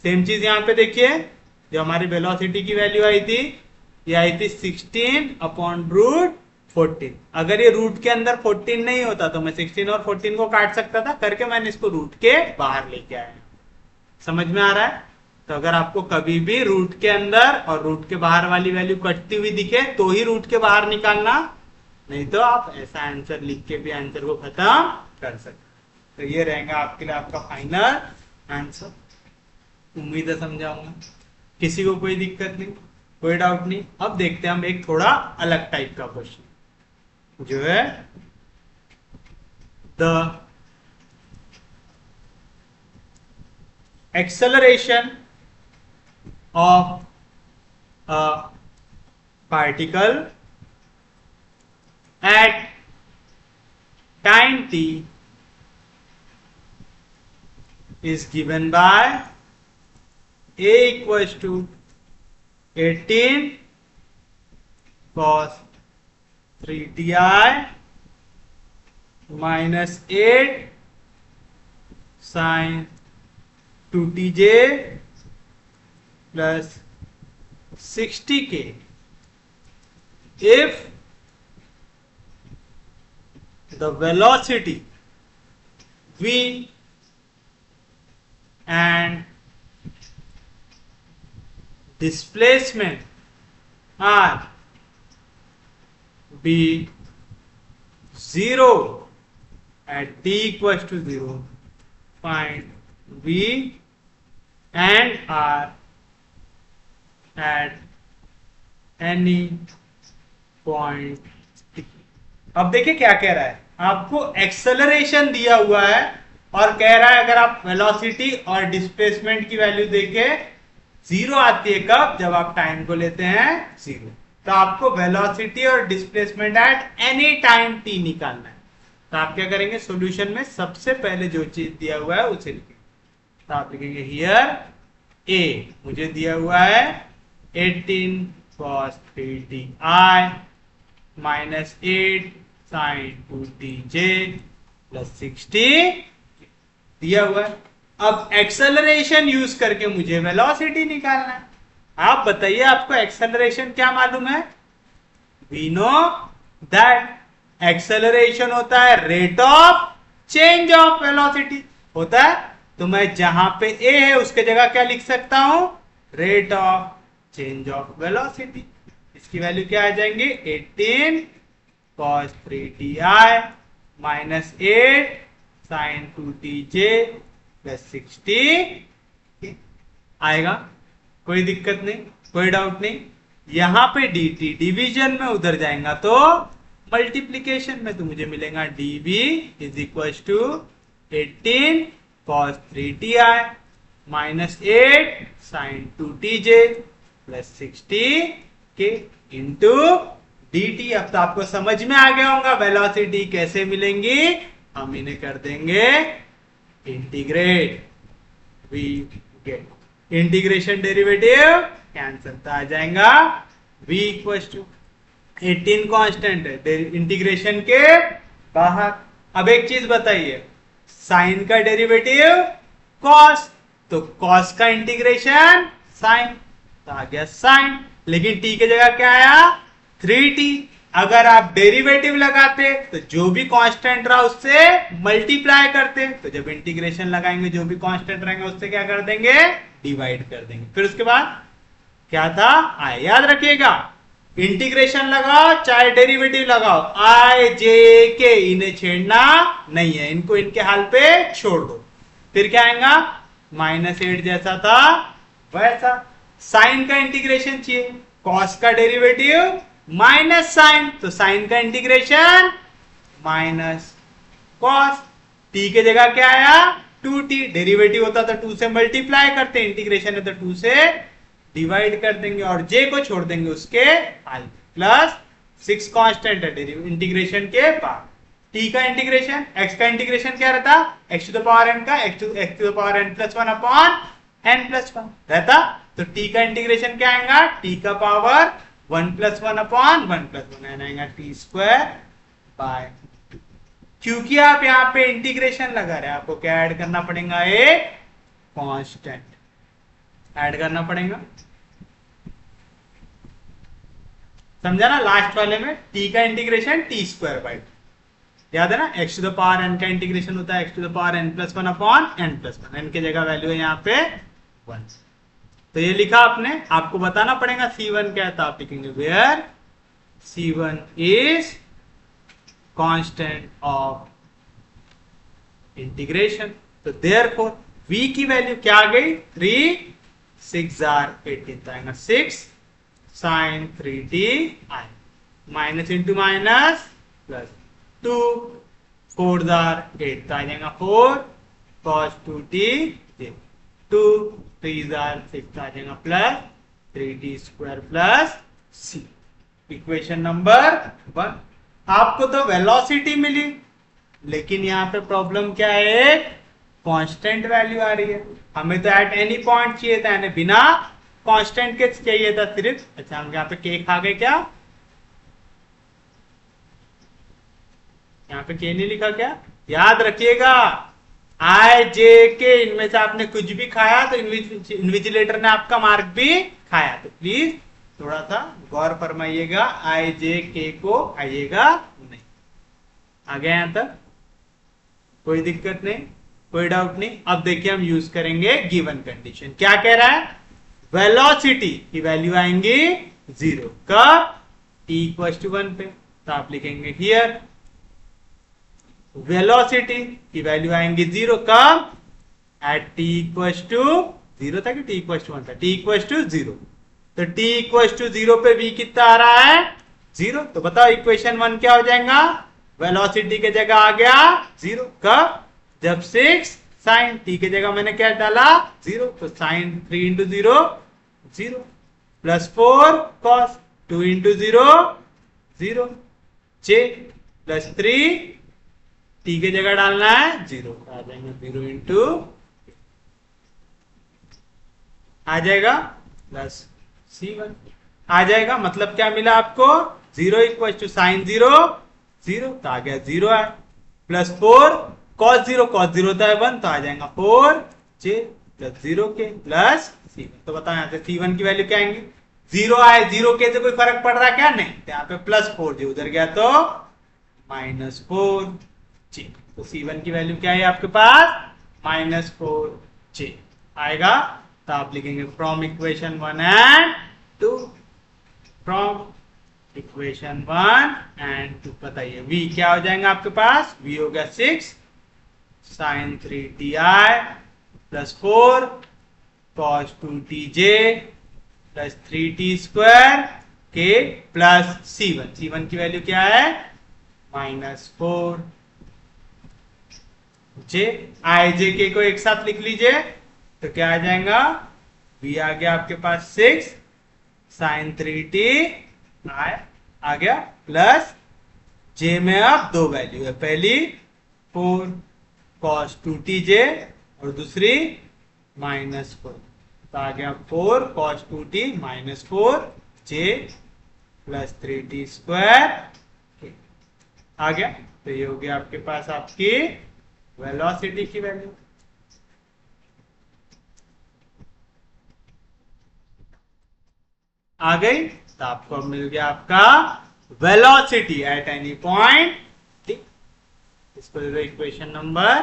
सेम चीज यहाँ पे देखिए, जो हमारी वेलोसिटी की वैल्यू आई थी, ये आई थी 16 अपॉन रूट 14। अगर ये रूट के अंदर 14 नहीं होता तो मैं 16 और 14 को काट सकता था, करके मैंने इसको रूट के बाहर लेके आया। समझ में आ रहा है? तो अगर आपको कभी भी रूट के अंदर और रूट के बाहर वाली वैल्यू कटती हुई दिखे तो ही रूट के बाहर निकालना, नहीं तो आप ऐसा आंसर लिख के भी आंसर को खत्म कर सकते। तो ये रहेगा आपके लिए आपका फाइनल आंसर। उम्मीद है समझाऊंगा। किसी को कोई दिक्कत नहीं, कोई डाउट नहीं। अब देखते हैं हम एक थोड़ा अलग टाइप का क्वेश्चन, जो है the acceleration of a particle at time t is given by a equals to 18 cos 3ti minus 8 sin 2tj plus 60k if the velocity v and displacement r be 0 at t equals to 0, find v and r at any point। अब देखिए क्या कह रहा है, आपको एक्सेलरेशन दिया हुआ है और कह रहा है अगर आप वेलोसिटी और डिस्प्लेसमेंट की वैल्यू देखे, जीरो आती है कब, जब आप टाइम को लेते हैं जीरो। तो आपको वेलोसिटी और displacement eight any time T निकालना है। तो आप क्या करेंगे, सॉल्यूशन में सबसे पहले जो चीज दिया हुआ है उसे लिखेंगे। तो आप लिखेंगे हियर ए मुझे दिया हुआ है 18 cos 3t i minus 8 sin 2t j plus 60 दिया हुआ है। अब एक्सेलरेशन यूज करके मुझे वेलोसिटी निकालना है। आप बताइए आपको एक्सेलरेशन क्या मालूम है? वी नो दैट एक्सेलरेशन होता है rate of change of velocity होता है। तो मैं जहां पे ए है उसके जगह क्या लिख सकता हूं, rate of change of velocity. इसकी वैल्यू क्या आ जाएंगी, 18 cos 3ti minus 8 sin 2tj plus 60 आएगा। कोई दिक्कत नहीं, कोई डाउट नहीं। यहां पे dt डिवीजन में उधर जाएगा तो मल्टीप्लीकेशन में, तो मुझे मिलेगा dv is equal to 18 cos 3ti minus 8 sin 2tj plus 60 के इंटू dt। अब तो आपको समझ में आ गया होगा वेलोसिटी कैसे मिलेंगी। हम इन्हें कर देंगे integrate, we get integration derivative cancel, तो आ जाएगा v इक्वल टू 18 कांस्टेंट है इंटीग्रेशन के बाहर। अब एक चीज बताइए, साइन का डेरिवेटिव कॉस, तो कॉस का इंटीग्रेशन साइन, तो आ गया साइन। लेकिन t की जगह क्या आया, 3t। अगर आप डेरिवेटिव लगाते तो जो भी कांस्टेंट रहा उससे मल्टीप्लाई करते, तो जब इंटीग्रेशन लगाएंगे जो भी कांस्टेंट रहेंगे उससे क्या कर देंगे, डिवाइड कर देंगे। फिर उसके बाद क्या था, आई। याद रखिएगा इंटीग्रेशन लगाओ चाहे डेरिवेटिव लगाओ, आई जे के इन्हें छेड़ना नहीं है, इनको इनके हाल पे छोड़ दो। फिर क्या आएगा, -8 जैसा था वैसा। साइन का इंटीग्रेशन चाहिए, कॉस का डेरिवेटिव माइनस साइन, तो साइन का इंटीग्रेशन माइनस कॉस। टी के जगह क्या आया, 2t। डेरिवेटिव होता तो 2 से मल्टीप्लाई करते, इंटीग्रेशन है तो 2 से डिवाइड कर देंगे और j को छोड़ देंगे उसके हाल, प्लस 6 कांस्टेंट है इंटीग्रेशन के बाद। t का इंटीग्रेशन, x का इंटीग्रेशन क्या रहता, x to the power n का x to the power n plus 1 upon n plus 1 रहता। तो t का इंटीग्रेशन क्या आएगा, t का पावर 1 प्लस 1 अपॉन 1 प्लस 1 आएगा t स्क्वायर बाय। क्योंकि आप यहाँ पे इंटीग्रेशन लगा रहे हैं, आपको क्या ऐड करना पड़ेगा, एक कांस्टेंट ऐड करना पड़ेगा। समझा ना, लास्ट वाले में t का इंटीग्रेशन t स्क्वायर बाय, याद है ना, x to the power n का इंटीग्रेशन होता है x to the power n plus 1 upon n plus 1, n की जगह वैल्यू है यहाँ पे 1। तो ये लिखा आपने, आपको बताना पड़ेगा C1 क्या है, तो आप लिखेंगे where C1 is constant of integration. तो देयरफॉर v की वैल्यू क्या आ गई, 3 6 आर 18 आएगा 6 sin 3t i minus into minus plus 2 4 आर 8 आ जाएगा 4 cos 2t 2 3 आर 6 आ जाएगा plus 3t square plus c। Equation number 1। आपको तो वेलोसिटी मिली, लेकिन यहाँ पे प्रॉब्लम क्या है, कांस्टेंट वैल्यू आ रही है। हमें तो एट एनी पॉइंट चाहिए था, यानी बिना कांस्टेंट के चाहिए था सिर्फ। अच्छा हम यहाँ पे के खा गए क्या, यहाँ पे के नहीं लिखा क्या, याद रखिएगा आई जे के इनमें से आपने कुछ भी खाया तो इन्विजिलेटर ने आपका मार्क भी खाया। तो प्लीज थोड़ा सा गौर फरमाइएगा, आई जे के को आइएगा नहीं। आ गया यहां तक, कोई दिक्कत नहीं, कोई डाउट नहीं। अब देखिए हम यूज करेंगे गिवन कंडीशन। क्या कह रहा है, वेलोसिटी की वैल्यू आएंगी 0 कब, t इक्वल टू 1 पे। तो आप लिखेंगे हियर वेलोसिटी की वैल्यू आएंगी 0 कब, एट t इक्वल टू 0 था कि t इक्वल टू 1 था, t इक्वल टू 0। तो t इक्वल टू 0 पे v कितना आ रहा है, 0। तो बताओ इक्वेशन 1 क्या हो जाएगा, वेलोसिटी के जगह आ गया 0 कब, जब 6 साइन टी की जगह मैंने क्या डाला 0, तो sine 3 into 0 0 plus 4 cos 2 into 0 0 j plus 3 t की जगह डालना है 0, आ जाएगा 0 इंटू आ जाएगा प्लस C1 आ जाएगा। मतलब क्या मिला आपको 0 इक्वल टू साइन 0 0, तो आ गया 0 है, प्लस 4 cos 0 होता है 1, तो आ जाएगा 4j प्लस 0 के प्लस C1। तो बताओ यहाँ से C1 की वैल्यू क्या आएंगी, 0 आए 0 के से कोई फर्क पड़ रहा है क्या, नहीं, तो यहाँ पे प्लस 4j उधर गया तो माइनस 4j। तो C1 की वैल्यू क्या है आपके पास माइनस 4j आएगा। तो आप लिखेंगे from equation 1 and 2, from equation 1 and 2 बताइए v क्या हो जाएगा आपके पास, v हो गया 6 sine 3ti plus 4 cos 2tj plus 3t square के प्लस C1 की वैल्यू क्या है माइनस 4j। आई जे के को एक साथ लिख लीजिए तो क्या आ जाएगा, v आ गया आपके पास 6 साइन 3t आ गया प्लस j में अब दो वैल्यू है, पहली 4 cos 2tj और दूसरी माइनस 4, तो आ गया 4 cos 2t minus 4j plus 3t square आ गया। तो ये हो गया आपके पास आपकी वेलोसिटी की वैल्यू। आ गई, तो आपको मिल गया आपका velocity at any point T. इसको इक्वेशन नंबर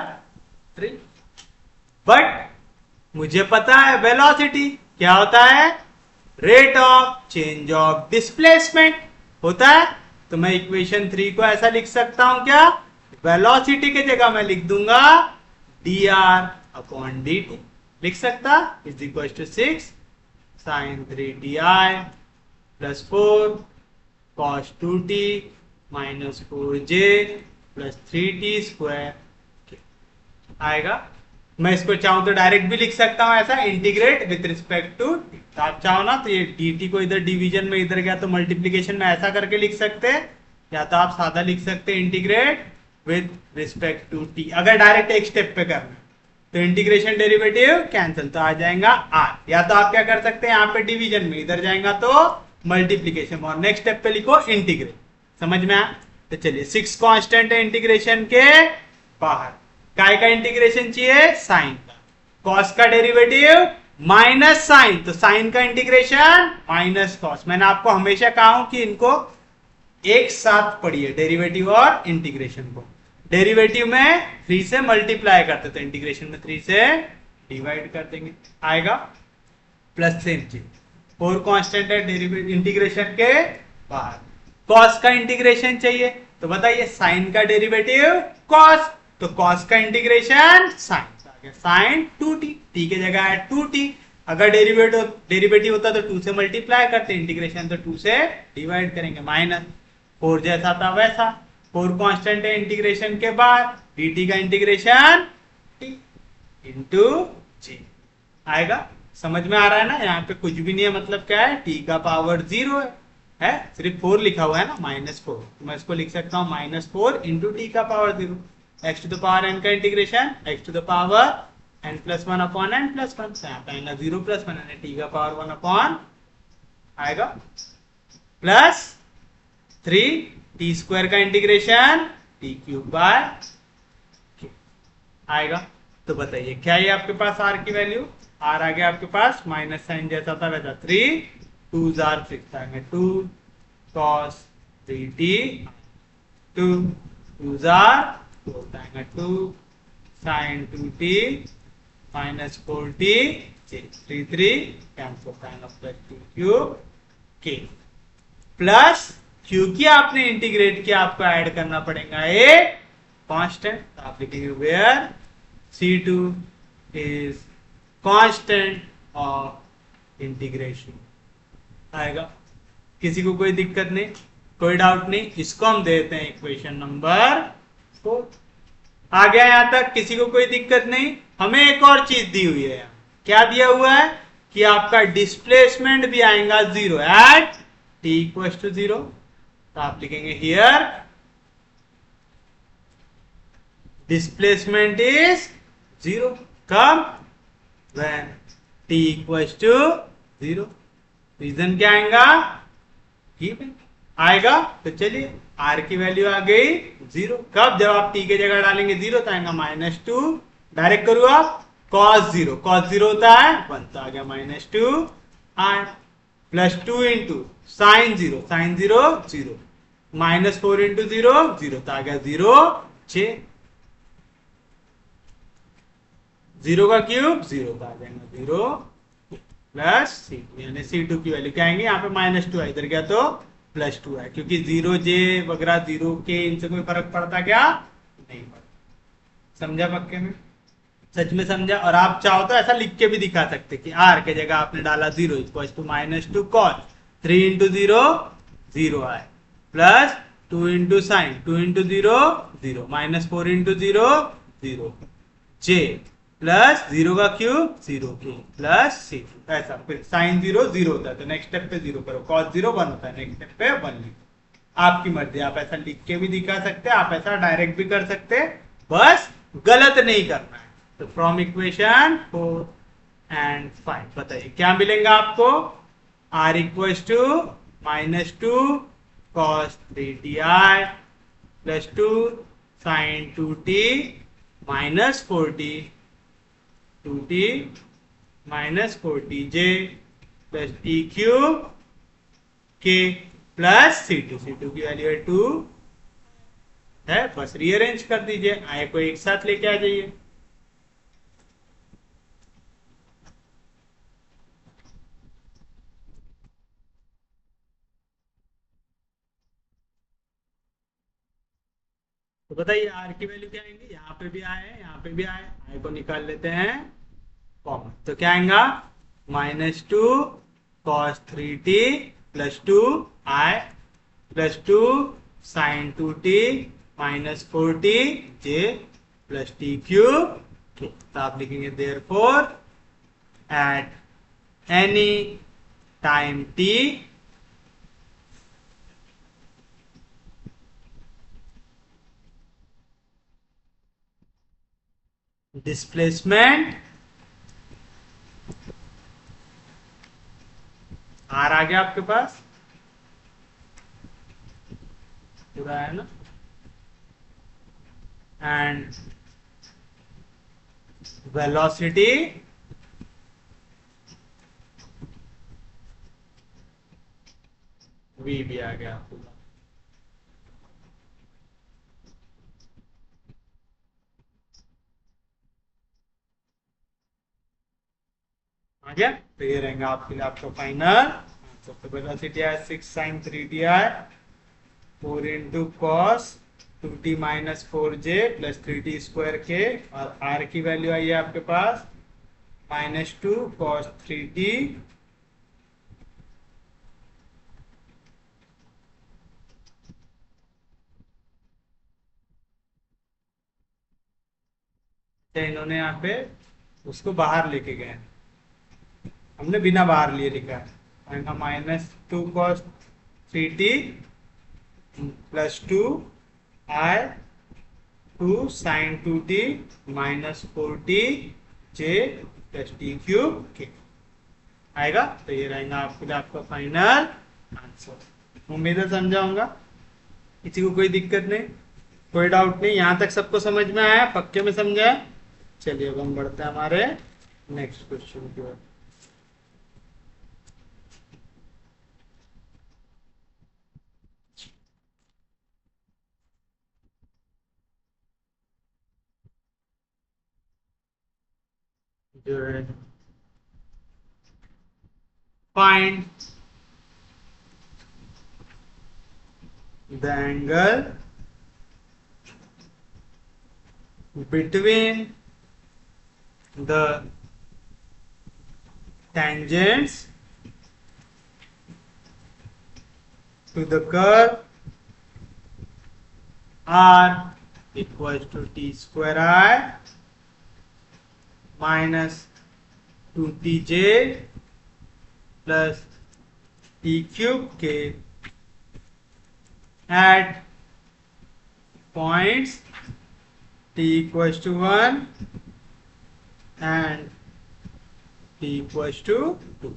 3। बट मुझे पता है वेलोसिटी क्या होता है, rate of change of displacement होता है। तो मैं इक्वेशन 3 को ऐसा लिख सकता हूं क्या, वेलोसिटी की जगह मैं लिख दूंगा dr अपॉन dt लिख सकता, is equal to 6 sine 3ti plus 4 cos 2t minus 4j plus 3t square आएगा। मैं इसको चाहूं तो डायरेक्ट भी लिख सकता हूं ऐसा, integrate with respect to t. तो आप चाहो ना तो ये dt को इधर डिवीजन में इधर गया तो मल्टीप्लीकेशन में ऐसा करके लिख सकते हैं, या तो आप सादा लिख सकते हैं integrate with respect to t. अगर डायरेक्ट एक स्टेप पे करना तो इंटीग्रेशन डेरिवेटिव कैंसिल, तो आ जाएगा r। या तो आप क्या कर सकते हैं, यहाँ पे डिवीजन में इधर जाएगा तो मल्टीप्लीकेशन और नेक्स्ट स्टेप पे लिखो इंटीग्रेट। समझ में आया? तो चलिए 6 कांस्टेंट है इंटीग्रेशन के बाहर, काय का इंटीग्रेशन चाहिए साइन का, कॉस का डेरिवेटिव माइनस साइन, तो साइन का इंटीग्रेशन माइनस कॉस। मैंने आपको हमेशा कहा हूं कि इनको एक साथ पढ़िए डेरिवेटिव और इंटीग्रेशन को। डेरिवेटिव में 3 से मल्टीप्लाई करते तो इंटीग्रेशन में 3 से डिवाइड कर देंगे, आएगा प्लस सेम चीज। 4 कांस्टेंट है डेरिवेटिव इंटीग्रेशन के बाहर, कॉस का इंटीग्रेशन चाहिए तो बताइए साइन का डेरिवेटिव कॉस, तो कॉस का इंटीग्रेशन साइन आ गया साइन 2t, t की जगह है 2t। अगर डेरिवेटिव होता तो 2 से मल्टीप्लाई करते, इंटीग्रेशन तो 2 से डिवाइड करेंगे, माइनस 4 जैसा था वैसा। 4 कांस्टेंट है इंटीग्रेशन के बाद, dt का इंटीग्रेशन t इंटू जी आएगा। समझ में आ रहा है ना, यहाँ पे कुछ भी नहीं है, मतलब क्या है t का पावर 0 है सिर्फ 4 लिखा हुआ है ना -4, तो मैं इसको लिख सकता हूँ -4 इंटू टी का power 0, x to the power n का integration x to the power n plus 1 upon n plus 1, तो यहाँ पे आएगा 0 प्लस 1 यानी t का पावर 1 अपॉन आएगा प्लस 3 टी स्क्वायर का इंटीग्रेशन टी क्यूब बाय आएगा। तो बताइए क्या ये आपके पास r की वैल्यू, r आ गया आपके पास माइनस साइन जैसा था वैसा, 3 2 6 आएंगे 2 cos 3t 2 2 4 आएगा 2 sin 2t minus 4t 3 3 cancel आएगा प्लस 2 क्यूब k प्लस, क्योंकि आपने इंटीग्रेट किया आपको ऐड करना पड़ेगा ए कांस्टेंट, तो आप लिखेंगे where C2 is constant of integration आएगा। किसी को कोई दिक्कत नहीं, कोई डाउट नहीं, इसको हम देते हैं इक्वेशन नंबर 4। आ गया यहां तक, किसी को कोई दिक्कत नहीं। हमें एक और चीज दी हुई है, क्या दिया हुआ है कि आपका डिस्प्लेसमेंट भी आएगा 0 एट t इक्वल्स टू 0। तो आप लिखेंगे हियर डिस्प्लेसमेंट इज 0। कब? When t equals to 0। Region क्या आएगा? गिवन आएगा। तो चलिए r की वैल्यू आ गई 0। कब? जब आप t के जगह डालेंगे 0 तो आएगा -2। डायरेक्ट करूँ आप, cos 0, cos 0 होता है 1, तो आ गया -2 r plus 2 into sine 0, sine 0 0, -4 into 0 0, तो आ गया 0 6, 0 का क्यूब 0, तो आ जाएगा 0 प्लस C2, यानी C2 की वैल्यू क्या आएंगे? यहाँ पे -2 है, इधर गया तो +2 है, क्योंकि 0 J वगैरह 0 के इनसे कोई फर्क पड़ता क्या? नहीं पड़ता। समझा पक्के में? सच में समझा। और आप चाहो तो ऐसा लिख के भी दिखा सकते कि r के जगह आपने डाला 0 इक्वल्स टू -2 cos 3 इंटू 0 0 आए, plus 2 into sign 2 into 0 0, -4 into 0 0, j plus 0 का क्यूब 0 क्यूब प्लस c, ऐसा। फिर साइन 0 0 होता है तो नेक्स्ट स्टेप पे 0 करो, cos 0 1 होता है, नेक्स्ट स्टेप पे 1 लिखो। आपकी मर्जी, आप ऐसा लिख के भी दिखा सकते हैं, आप ऐसा डायरेक्ट भी कर सकते हैं, बस गलत नहीं करना है। तो फ्रॉम इक्वेशन 4 एंड 5 बताइए क्या मिलेगा आपको? r equals to -2 cos 3ti plus 2 sin 2t minus 4t 2t minus 4tj plus t cube k plus c2, c2 की वैल्यू है 2 है। बस रीअरेंज कर दीजिए, आय को एक साथ लेके आ जाइए। तो बताइए r की वैल्यू क्या आएंगी? यहाँ पे भी आए है, यहाँ पे भी आए, आई को निकाल लेते हैं कॉमन। तो क्या आएगा? -2 cos 3t plus 2 i plus 2 sin 2t minus 4t j plus t cube. तो आप लिखेंगे therefore at any time t displacement r आ गया आपके पास, पूरा है ना, एंड वेलोसिटी v भी आ गया पूरा। आ गया? तो ये रहेगा आपके लिए आपका फाइनल। तो वेलोसिटी है 6 sin 3ti 4 into cos 2t minus 4j plus 3t square के, और r की वैल्यू आई है आपके पास -2 cos 3t इन्होंने यहाँ पे उसको बाहर लेके गए, हमने बिना बाहर लिए लिखा है, -2 cos 3t plus 2 i 2 sin 2t minus 4t j plus t cube के आएगा। तो ये रहेगा आपके लिए आपका फाइनल आंसर। उम्मीद है समझा होगा, किसी को कोई दिक्कत नहीं, कोई डाउट नहीं, यहां तक सबको समझ में आया, पक्के में समझा है? चलिए अब हम बढ़ते हैं हमारे नेक्स्ट क्वेश्चन की ओर। जो है find the angle between the tangents to the curve are equal to t square i minus 2tj plus t cube के at points t equal to 1 and t equal to 2।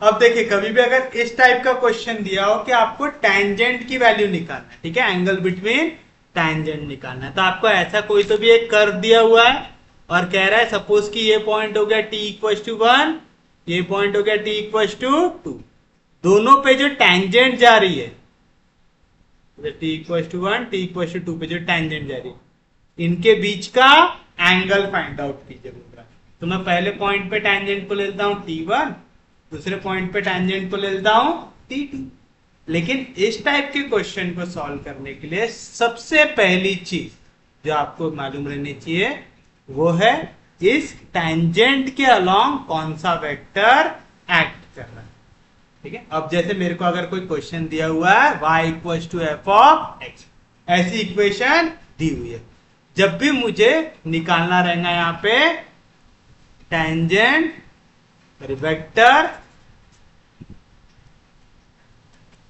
अब देखिए, कभी भी अगर इस टाइप का क्वेश्चन दिया हो कि आपको टेंजेंट की वैल्यू निकालना है, ठीक है, एंगल बिटवीन टेंजेंट निकालना है, तो आपको ऐसा कोई तो भी एक कर्व दिया हुआ है और कह रहा है सपोज कि ये पॉइंट हो गया t इक्वल टू 1, ये पॉइंट हो गया t इक्वल टू 2, दोनों पे जो टेंजेंट जा रही है t equal to 1, t equal to 2 पे जो टेंजेंट जा रही है, इनके बीच का एंगल फाइंड आउट कीजिए। तो मैं पहले पॉइंट पे टेंजेंट को ले लेता हूं t1, दूसरे पॉइंट पे टेंजेंट को ले लेता हूं t2। लेकिन इस टाइप के क्वेश्चन को सॉल्व करने के लिए सबसे पहली चीज जो आपको मालूम रहनी चाहिए वो है इस टेंजेंट के अलोंग कौन सा वेक्टर एक्ट कर रहा है, ठीक है। अब जैसे मेरे को अगर कोई क्वेश्चन दिया हुआ है y equal to f of x, ऐसी इक्वेशन दी हुई है, जब भी मुझे निकालना रहेगा यहाँ पे टेंजेंट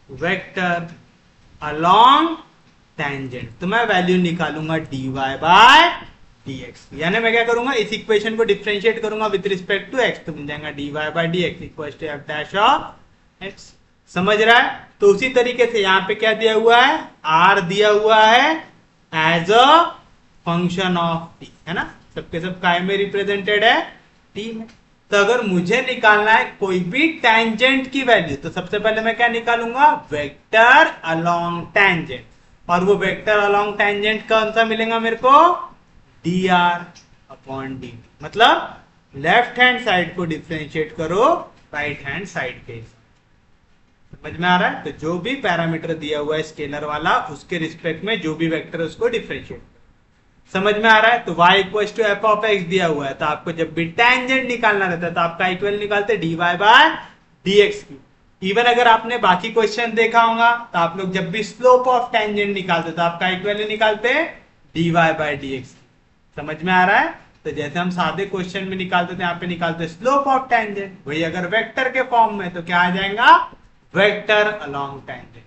वेक्टर अलोंग टेंजेंट, तो मैं वैल्यू निकालूंगा dy बाय dx, यानी मैं क्या करूंगा, इस इक्वेशन को डिफरेंशिएट करूंगा विद रिस्पेक्ट टू x, तो मिल जाएगा dy by dx equal to f dash of x। समझ रहा है? तो उसी तरीके से यहाँ पे क्या दिया हुआ है, r दिया हुआ है as a function of t, है ना, सबके सब काय में रिप्रेजेंटेड है, t में। तो अगर मुझे निकालना है कोई भी टेंजेंट की वैल्यू, तो सबसे पहले मैं क्या निकालूंगा, वेक्टर अलोंग टेंजेंट, और वो वेक्टर अलोंग टेंजेंट कौन सा मिलेगा मेरे को, dr अपॉन dt, मतलब लेफ्ट हैंड साइड को डिफरेंशिएट करो राइट हैंड साइड के, समझ में आ रहा है? तो जो भी पैरामीटर दिया हुआ है स्केलर वाला, उसके रिस्पेक्ट में जो भी वेक्टर है उसको डिफरेंशिएट, समझ में आ रहा है? तो y equal to f of x दिया हुआ है, तो आपको जब भी टेंजेंट निकालना रहता है तो आपका इक्वल निकालते dy बाय dx की। इवन अगर आपने बाकी क्वेश्चन देखा होगा तो आप लोग जब भी स्लोप ऑफ टेंजेंट निकालते तो आपका इक्वल निकालते dy बाय dx की, समझ में आ रहा है? तो जैसे हम सादे क्वेश्चन में निकालते थे, यहाँ पे निकालते स्लोप ऑफ टेंजेंट, वही अगर वेक्टर के फॉर्म में तो क्या आ जाएगा, वेक्टर अलोंग टेंजेंट।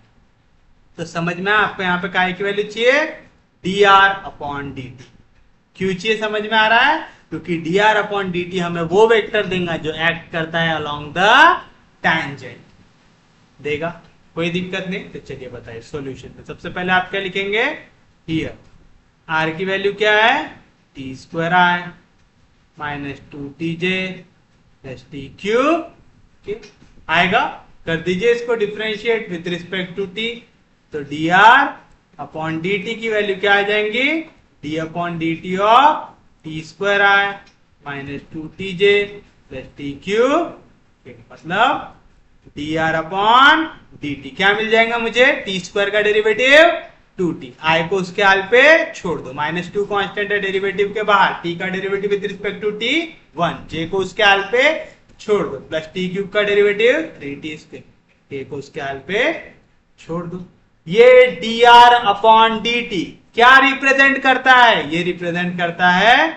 तो समझ में आपको यहाँ पे काय की वैल्यू चाहिए, dr अपॉन dt। क्यों चाहिए, समझ में आ रहा है? क्योंकि dr अपॉन dt हमें वो वेक्टर देगा जो एक्ट करता है अलोंग द टेंजेंट, देगा, कोई दिक्कत नहीं। तो चलिए बताइए सॉल्यूशन में, सबसे पहले आप क्या लिखेंगे, हियर r की वैल्यू क्या है, t square i minus 2tj plus t cube आएगा, कर दीजिए इसको differentiate with respect to t, तो dr अपॉन dt की वैल्यू क्या आ जाएंगी, d upon dt of t square i minus 2tj plus t cube, मतलब dr अपॉन dt क्या मिल जाएगा मुझे, टी स्क्वायर का डेरिवेटिव 2t, i को उसके आल पे छोड़ दो, -2 कांस्टेंट है डेरिवेटिव के बाहर, t का derivative with respect to t 1, j को उसके आल पे छोड़ दो, प्लस टी क्यूब का डेरिवेटिव 3t स्क्वायर, k को उसके आल पे छोड़ दो। ये dr अपॉन dt क्या रिप्रेजेंट करता है, ये रिप्रेजेंट करता है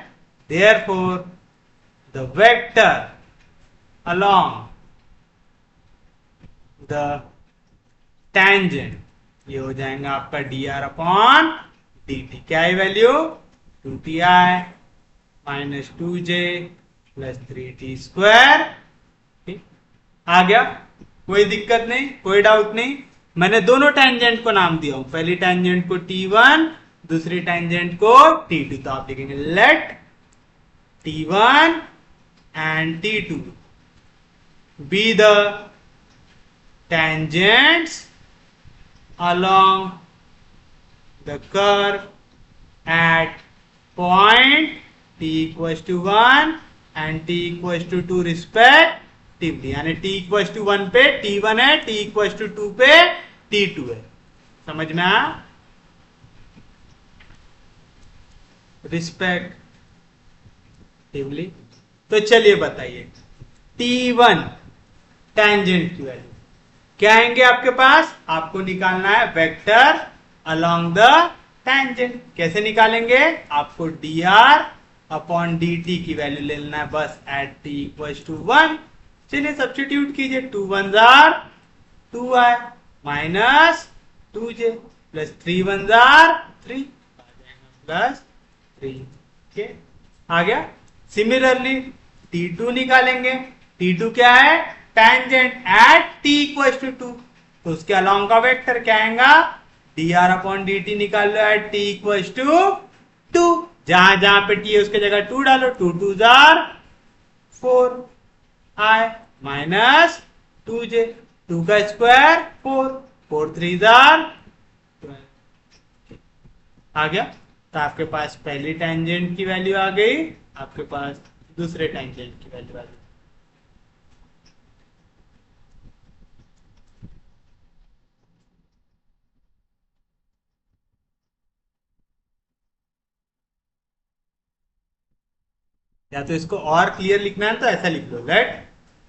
therefore the vector along the tangent, ये हो जाएगा आपका dr अपॉन dt, क्या है value, 2ti minus 2j plus 3t square, ठीक आ गया, कोई दिक्कत नहीं, कोई डाउट नहीं। मैंने दोनों टेंजेंट को नाम दिया हूं, पहली टेंजेंट को t1, दूसरी टेंजेंट को t2, तो आप लिखेंगे let t1 and t2 be the tangents along the curve at point t equals to 1 and t equals to 2 respectively, यानी t equals to 1 पे t1 है, t equals to 2 पे t2 है, समझ में आया, रिस्पेक्टिवली। तो चलिए बताइए t1 टेंजेंट की वैल्यू क्या आएंगे आपके पास, आपको निकालना है वेक्टर अलोंग द टेंजेंट। कैसे निकालेंगे? आपको dr अपॉन dt की वैल्यू ले लेना है बस एट t इक्वल्स टू 1। चलिए सब्स्टिट्यूट कीजिए, 2 1 जार 2i minus 2j plus 3 1 jar 3 plus 3 के आ गया। सिमिलरली T2 निकालेंगे। T2 क्या है? Tangent at t equals to 2, तो उसके अलोंग का वेक्टर क्या आएगा? dr अपॉन dt निकाल लो एट t इक्वल्स टू 2। जहां जहां पे t है उसके जगह 2 डालो, 2 2 जार 4i माइनस 2j, 2 का स्क्वायर 4 4 3 जार 12 आ गया। तो आपके पास पहली टेंजेंट की वैल्यू आ गई, आपके पास दूसरे टेंजेंट की वैल्यू आ गई। या तो इसको और क्लियर लिखना है तो ऐसा लिख लो, let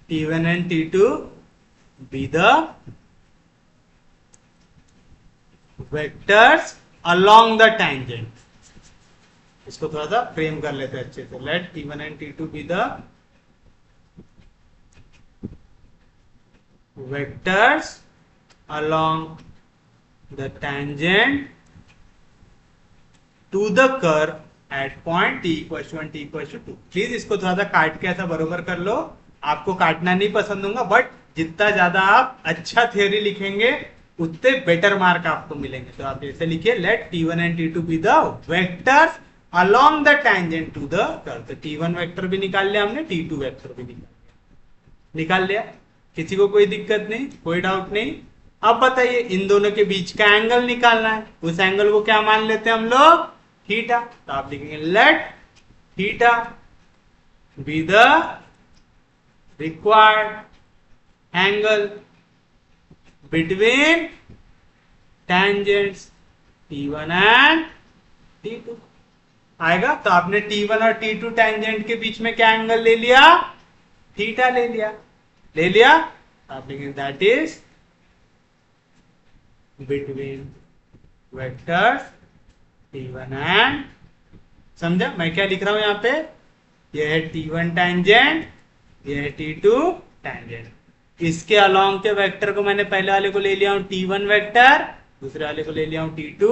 T1 and T2 be the vectors along the tangent. इसको थोड़ा सा फ्रेम कर लेते हैं अच्छे से। Let T1 and T2 be the vectors along the tangent to the curve at point t equal to 1 t equal to 2। Please इसको थोड़ा सा काट के ऐसा बरोबर कर लो। आपको काटना नहीं पसंद होगा, बट जितना ज्यादा आप अच्छा थियोरी लिखेंगे उतने बेटर मार्क आपको मिलेंगे। तो आप ऐसे लिखिए, let T1 and T2 be the vectors along the tangent to the curve. तो T1 वेक्टर भी निकाल लिया हमने, T2 वेक्टर भी निकाल लिया। किसी को कोई दिक्कत नहीं, कोई डाउट नहीं। अब बताइए, इन दोनों के बीच का एंगल निकालना है। उस एंगल को क्या मान लेते हैं हम लोग? थीटा। तो आप लिखेंगे let theta be the required angle between tangents T1 and T2 आएगा। तो आपने T1 और T2 टेंजेंट के बीच में क्या एंगल ले लिया? थीटा ले लिया। आप लिखेंगे that is between vectors T1 and, समझा मैं क्या लिख रहा हूं यहाँ पे? ये है T1 टेंजेंट, ये है T2 टेंजेंट। इसके अलोंग के वेक्टर को मैंने पहले वाले को ले लिया हूं T1 वेक्टर, दूसरे वाले को ले लिया हूं T2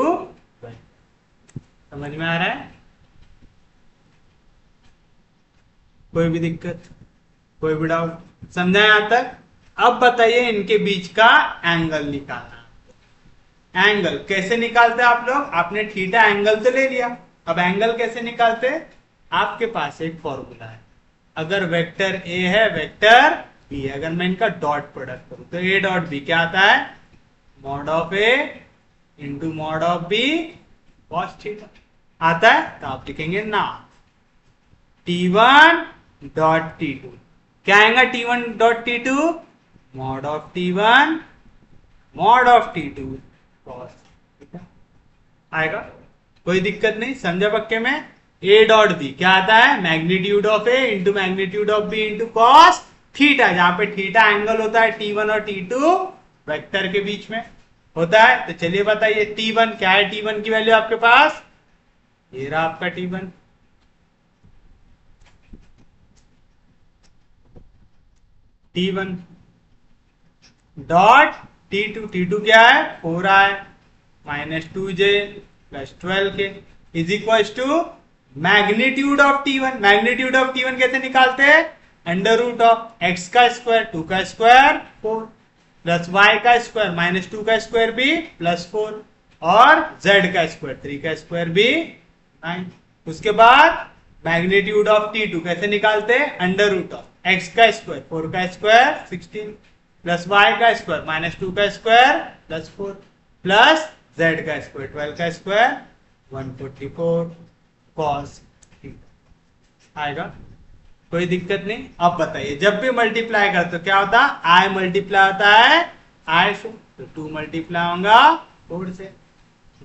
वेक्टर। समझ में आ रहा है? कोई भी दिक्कत, कोई भी डाउट? समझा यहां तक? अब बताइए इनके बीच का एंगल निकालना। एंगल कैसे निकालते हैं आप लोग? आपने थीटा एंगल तो ले लिया, अब एंगल कैसे निकालते? आपके पास एक फॉर्मूला है। अगर वेक्टर ए है, वेक्टर बी है, अगर मैं इनका डॉट प्रोडक्ट करूं तो ए डॉट बी क्या आता है? Mod of A into mod of B cos theta आता है। तो आप लिखेंगे ना T1 डॉट T2 क्या आएगा? T1 dot T2 mod of T1 mod of T2 cos theta आएगा। कोई दिक्कत नहीं, समझा पक्के में? ए डॉट बी क्या आता है? Magnitude of A into magnitude of B into cos theta, जहां पे थीटा एंगल होता है T1 और T2 वेक्टर के बीच में होता है। तो चलिए बताइए T1 क्या है? T1 की वैल्यू आपके पास ये रहा आपका T1। T1 डॉट T2 क्या है? 4i minus 2j plus 12k is equal to magnitude of T1। Magnitude of T1 कैसे निकालते हैं? अंडर रूट ऑफ x का स्क्वायर 2 का स्क्वायर 4 प्लस y का स्क्वायर माइनस 2 का स्क्वायर भी प्लस 4 और z का स्क्वायर 3 का स्क्वायर भी 9। उसके बाद मैग्नीट्यूड ऑफ T2 कैसे निकालते हैं? अंडर रूट ऑफ x का स्क्वायर 4 का स्क्वायर 16 प्लस y का स्क्वायर माइनस 2 का स्क्वायर प्लस 4 प्लस z का स्क्वायर 12 का स्क्वायर 144 कॉस थीटा आएगा। कोई दिक्कत नहीं। अब बताइए जब भी मल्टीप्लाई करते हो क्या होता है? आई मल्टीप्लाई होता है आई से, तो 2 मल्टीप्लाई होगा 4 से।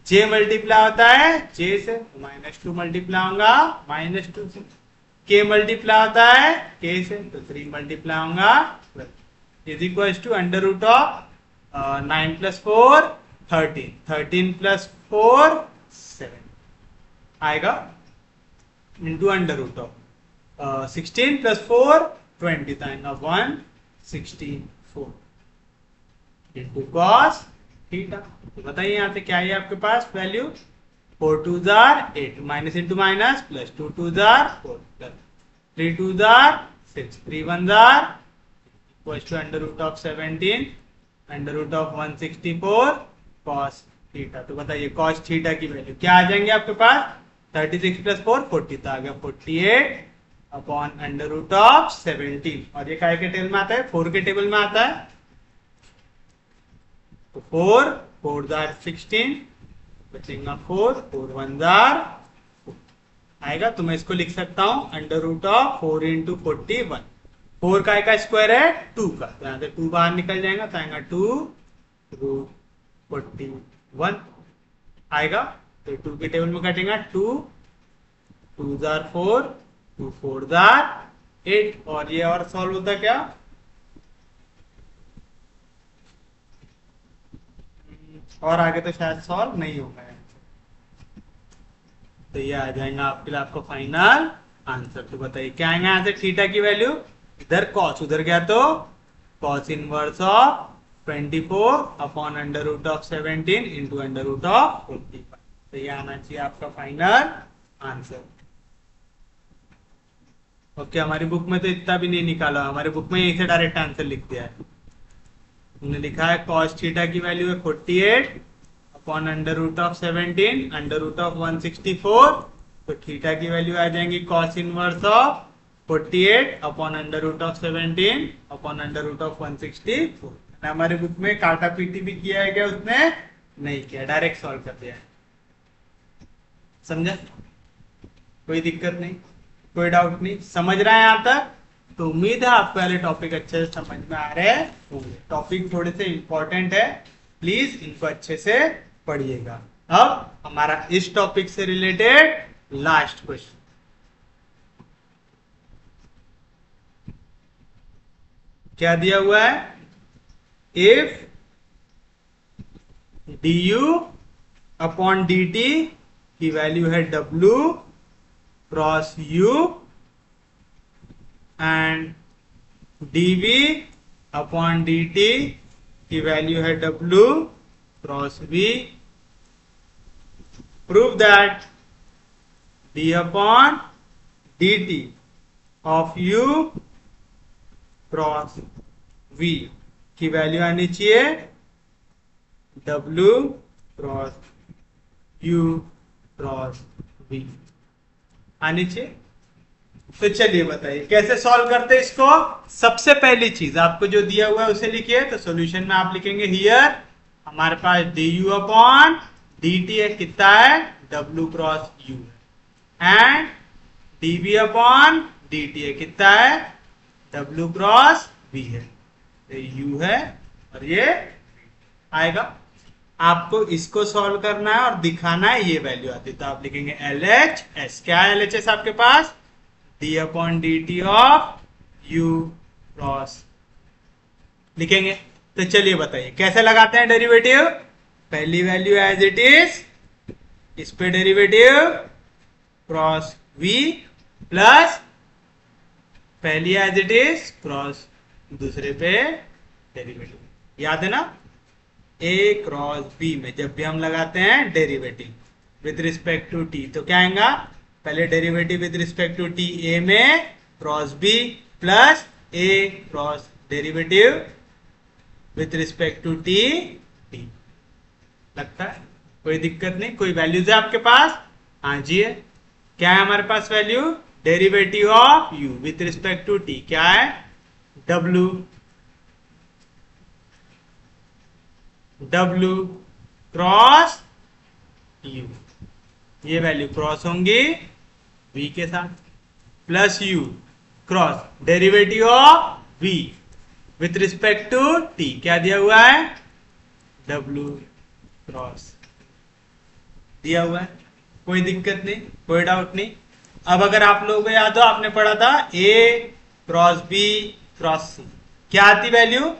जे मल्टीप्लाई होता है जे से, तो -2 मल्टीप्लाई होगा -2 से। के मल्टीप्लाई होता है के से, तो 3 मल्टीप्लाई होगा 12 is equal to under root of 9 plus 4 13 13 plus 4 7 आएगा into under root of 16 plus 4 20 तो आएगा 164 इंटू कॉस थीटा। तो बताइए यहाँ से क्या है आपके पास वैल्यू 4 2 जार 8 माइनस इंटू माइनस प्लस 2 2 जार 4 प्लस 3 2 जार 6 3 1 जार equals to under root of 17 under root of 164 cos theta. तो बताइए कॉस थीटा की वैल्यू क्या आ जाएंगे आपके पास 36 प्लस 4 40 तो आ गया 48 अपॉन अंडर रूट ऑफ 17 और ये काय के टेबल में आता है 4 के टेबल में आता है तो 4 4 जार 16 बचेगा 4 4 1 जार आएगा। तो मैं इसको लिख सकता हूं अंडर रूट ऑफ 4 इंटू 41 4 का स्क्वायर है 2 का तो यहां से 2 बाहर निकल जाएगा तो आएगा 2 रूट 41 आएगा। तो 2 के टेबल में कटेगा 2 2 जार 4 2 4 जार 8 और ये और सॉल्व होता क्या और आगे तो शायद सॉल्व नहीं होगा तो ये आ जाएगा आपके लिए आपको फाइनल आंसर। तो बताइए क्या आएगा यहाँ से थीटा की वैल्यू इधर कॉस उधर गया तो cos inverse of 24 upon under root of 17 into under root of 45 तो ये आना चाहिए आपका फाइनल आंसर। ओके हमारी बुक में तो इतना भी नहीं निकाला हमारी बुक में यही से डायरेक्ट आंसर लिख दिया है हमने लिखा है cos थीटा की वैल्यू है 48 upon under root of 17 under root of 164 तो थीटा की वैल्यू आ जाएंगी cos inverse of 48 upon under root of 17 upon under root of 164। हमारे बुक में काटा पीटी भी किया है क्या उसने नहीं किया डायरेक्ट सॉल्व कर दिया समझा कोई दिक्कत नहीं कोई डाउट नहीं समझ रहा है यहाँ तक। तो उम्मीद है आपको पहले टॉपिक अच्छे से समझ में आ रहे होंगे टॉपिक थोड़े से इंपॉर्टेंट है प्लीज इनको अच्छे से पढ़िएगा। अब हमारा इस टॉपिक से रिलेटेड लास्ट क्वेश्चन क्या दिया हुआ है इफ du अपॉन dt की वैल्यू है w cross u and dv upon dt की वैल्यू है w cross v prove that d upon dt of u cross v की वैल्यू आनी चाहिए w cross u cross v आनी चाहिए। तो चलिए बताइए कैसे सॉल्व करते हैं इसको। सबसे पहली चीज आपको जो दिया हुआ है उसे लिखिए तो सॉल्यूशन में आप लिखेंगे हियर हमारे पास du अपॉन dt है कितना है w cross u and dv upon dt है कितना है w क्रॉस v है u है और ये आएगा। आपको इसको सॉल्व करना है और दिखाना है ये वैल्यू आती है तो आप लिखेंगे LHS क्या है LHS आपके पास d upon dt of u cross लिखेंगे। तो चलिए बताइए कैसे लगाते हैं डेरिवेटिव। पहली वैल्यू एज इट इज इस पे डेरिवेटिव क्रॉस v प्लस पहली एज इट इज क्रॉस दूसरे पे डेरिवेटिव याद है ना a क्रॉस b में जब भी हम लगाते हैं derivative with respect to t तो क्या आएगा पहले derivative with respect to t a में क्रॉस b प्लस a cross derivative with respect to t t लगता है कोई दिक्कत नहीं कोई वैल्यूज है आपके पास हाँ जी है क्या है हमारे पास value derivative of u with respect to t क्या है w क्रॉस u ये वैल्यू क्रॉस होंगी v के साथ plus u cross derivative of v with respect to t क्या दिया हुआ है w क्रॉस दिया हुआ है कोई दिक्कत नहीं कोई डाउट नहीं। अब अगर आप लोगों को याद हो आपने पढ़ा था a cross b cross c क्या आती value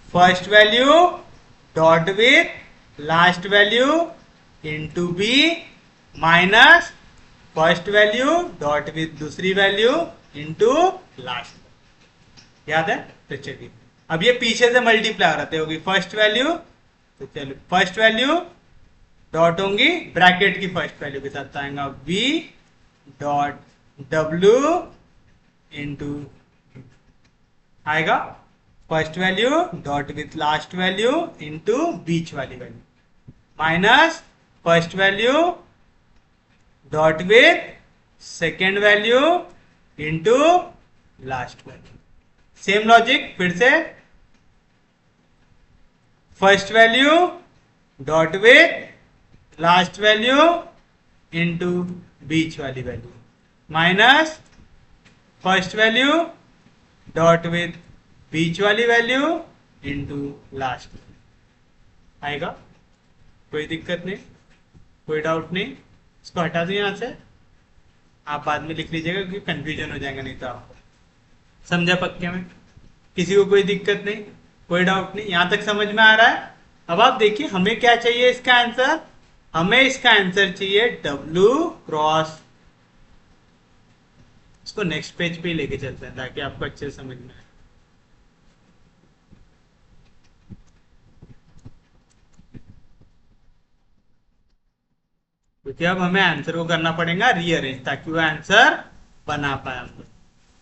first value dot with last value into B minus first value dot with दूसरी वैल्यू इंटू लास्ट। याद है? तो चलिए अब ये पीछे से मल्टीप्लाई रहते होगी फर्स्ट वैल्यू, तो चलो फर्स्ट वैल्यू डॉट होंगी ब्रैकेट की फर्स्ट वैल्यू के साथ आएगा v डॉट w इंटू आएगा first value dot with last value into बीच वाली value minus first value dot with second value into last value. Same logic फिर से first value dot with last value into बीच वाली value minus first value dot with बीच वाली वैल्यू इंटू लास्ट। आएगा? कोई दिक्कत नहीं, कोई डाउट नहीं। इसको हटा दो यहां से, आप बाद में लिख लीजिएगा क्योंकि कंफ्यूजन हो जाएगा नहीं तो आपको। समझा पक्के में? किसी को कोई दिक्कत नहीं, कोई डाउट नहीं? यहां तक समझ में आ रहा है? अब आप देखिए हमें क्या चाहिए इसका आंसर। हमें इसका आंसर चाहिए W क्रॉस। इसको नेक्स्ट पेज पे लेके चलते हैं ताकि आपको अच्छे से समझ में आए। क्योंकि अब हमें आंसर को करना पड़ेगा रीअरेंज ताकि वो आंसर बना पाए हम लोग।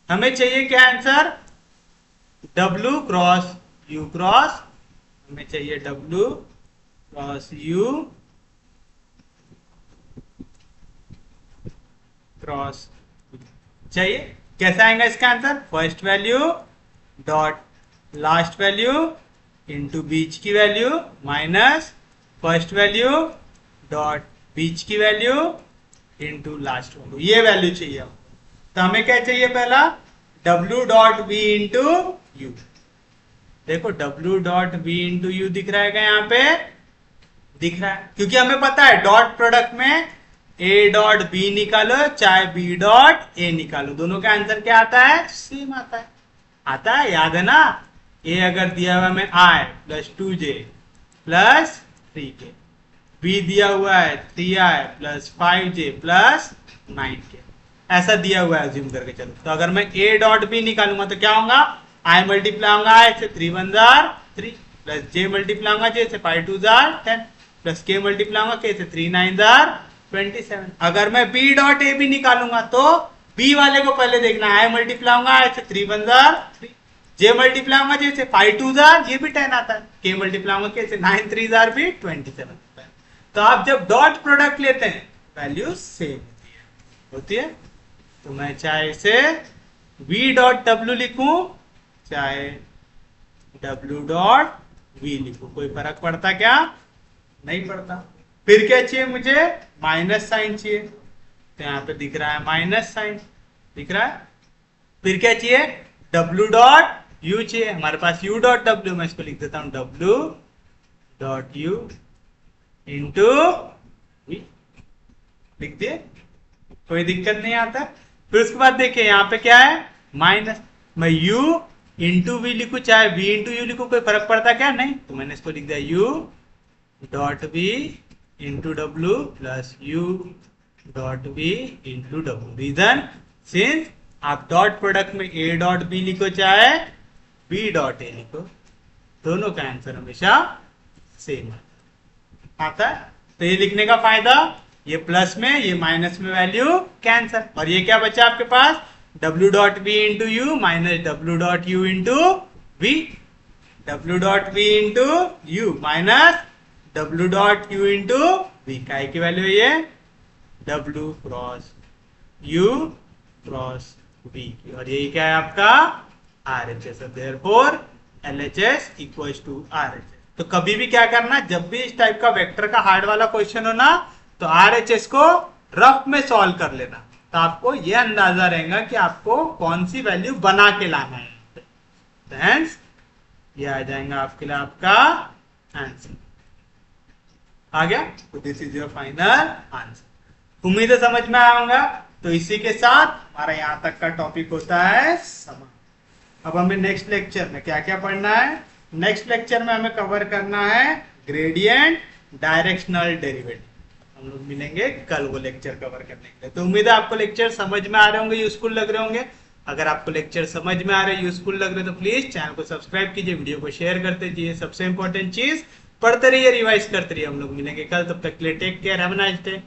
हमें चाहिए क्या answer? W cross U cross. हमें चाहिए W क्रॉस U क्रॉस चाहिए। कैसा आएगा इसका answer? First value dot last value into बीच की value minus first value dot बीच की वैल्यू इंटू लास्ट वैल्यू। ये वैल्यू चाहिए हमको। तो हमें क्या चाहिए? पहला W dot V into U. देखो W dot V into U दिख रहा है क्या? यहाँ पे दिख रहा है क्योंकि हमें पता है डॉट प्रोडक्ट में A डॉट B निकालो चाहे B डॉट A निकालो, दोनों का आंसर क्या आता है? सेम आता है। आता है? याद है ना? A अगर दिया हुआ हमें I plus 2J plus 3K, B दिया हुआ है 3I plus 5J plus 9K, ऐसा दिया हुआ है अज्यूम करके चलो। तो अगर मैं A डॉट B निकालूंगा तो क्या होगा? I मल्टीप्लाई होगा I से 3 1 3 प्लस J मल्टीप्लाई होगा J से 5 2 10 प्लस K मल्टीप्लाई होगा K से 3 9 27। अगर मैं B डॉट A भी निकालूंगा तो B वाले को पहले देखना है। I मल्टीप्लाई होगा I से 3 1 3 J मल्टीप्लाई होगा J से 5 2 ये भी 10 आता है। K मल्टीप्लाई होगा K से 9 3 भी 27। तो आप जब डॉट प्रोडक्ट लेते हैं वैल्यू सेम होती है। तो मैं चाहे इसे V डॉट W लिखूं चाहे W डॉट V लिखूं, कोई फर्क पड़ता क्या? नहीं पड़ता। फिर क्या चाहिए मुझे? माइनस साइन चाहिए। तो यहाँ पे दिख रहा है माइनस साइन दिख रहा है। फिर क्या चाहिए? W डॉट U चाहिए। हमारे पास U डॉट W, मैं इसको लिख देता हूं W dot U into V लिख दिए, कोई दिक्कत नहीं आता। फिर उसके बाद देखिए यहाँ पे क्या है? माइनस। मैं U इंटू V लिखू चाहे V इंटू U लिखू, कोई फर्क पड़ता क्या? नहीं। तो मैंने इसको लिख दिया U dot V into W plus U dot V into W। Reason, since आप डॉट प्रोडक्ट में A डॉट B लिखो चाहे B डॉट A लिखो, दोनों का आंसर हमेशा सेम आता है। तो ये लिखने का फायदा, ये प्लस में ये माइनस में वैल्यू कैंसल, और ये क्या बचा आपके पास? W dot V into U minus W dot U into V। W dot V into U minus W dot U into V। काय की वैल्यू है ये? W cross U cross V, और यही क्या है आपका? RHS। Therefore LHS equals to RHS। तो कभी भी क्या करना, जब भी इस टाइप का वेक्टर का हार्ड वाला क्वेश्चन हो ना, तो RHS को रफ में सॉल्व कर लेना, तो आपको यह अंदाजा रहेगा कि आपको कौन सी वैल्यू बना के लाना है। Hence, ये आ जाएगा आपके लिए आपका आंसर। आ गया? तो this is your final answer. उम्मीद है समझ में आऊंगा। तो इसी के साथ हमारा यहां तक का टॉपिक होता है समाप्त। अब हमें नेक्स्ट लेक्चर में क्या क्या पढ़ना है? नेक्स्ट लेक्चर में हमें कवर करना है ग्रेडियंट डायरेक्शनल डेरिवेटिव। हम लोग मिलेंगे कल वो लेक्चर कवर करने के लिए। तो उम्मीद है आपको लेक्चर समझ में आ रहे होंगे, यूजफुल लग रहे होंगे। अगर आपको लेक्चर समझ में आ रहे, यूजफुल लग रहे, तो प्लीज चैनल को सब्सक्राइब कीजिए, वीडियो को शेयर करते जाइए। सबसे इंपॉर्टेंट चीज, पढ़ते रहिए, रिवाइज करते रहिए। हम लोग मिलेंगे कल, तब तक के लिए take care, have a nice day.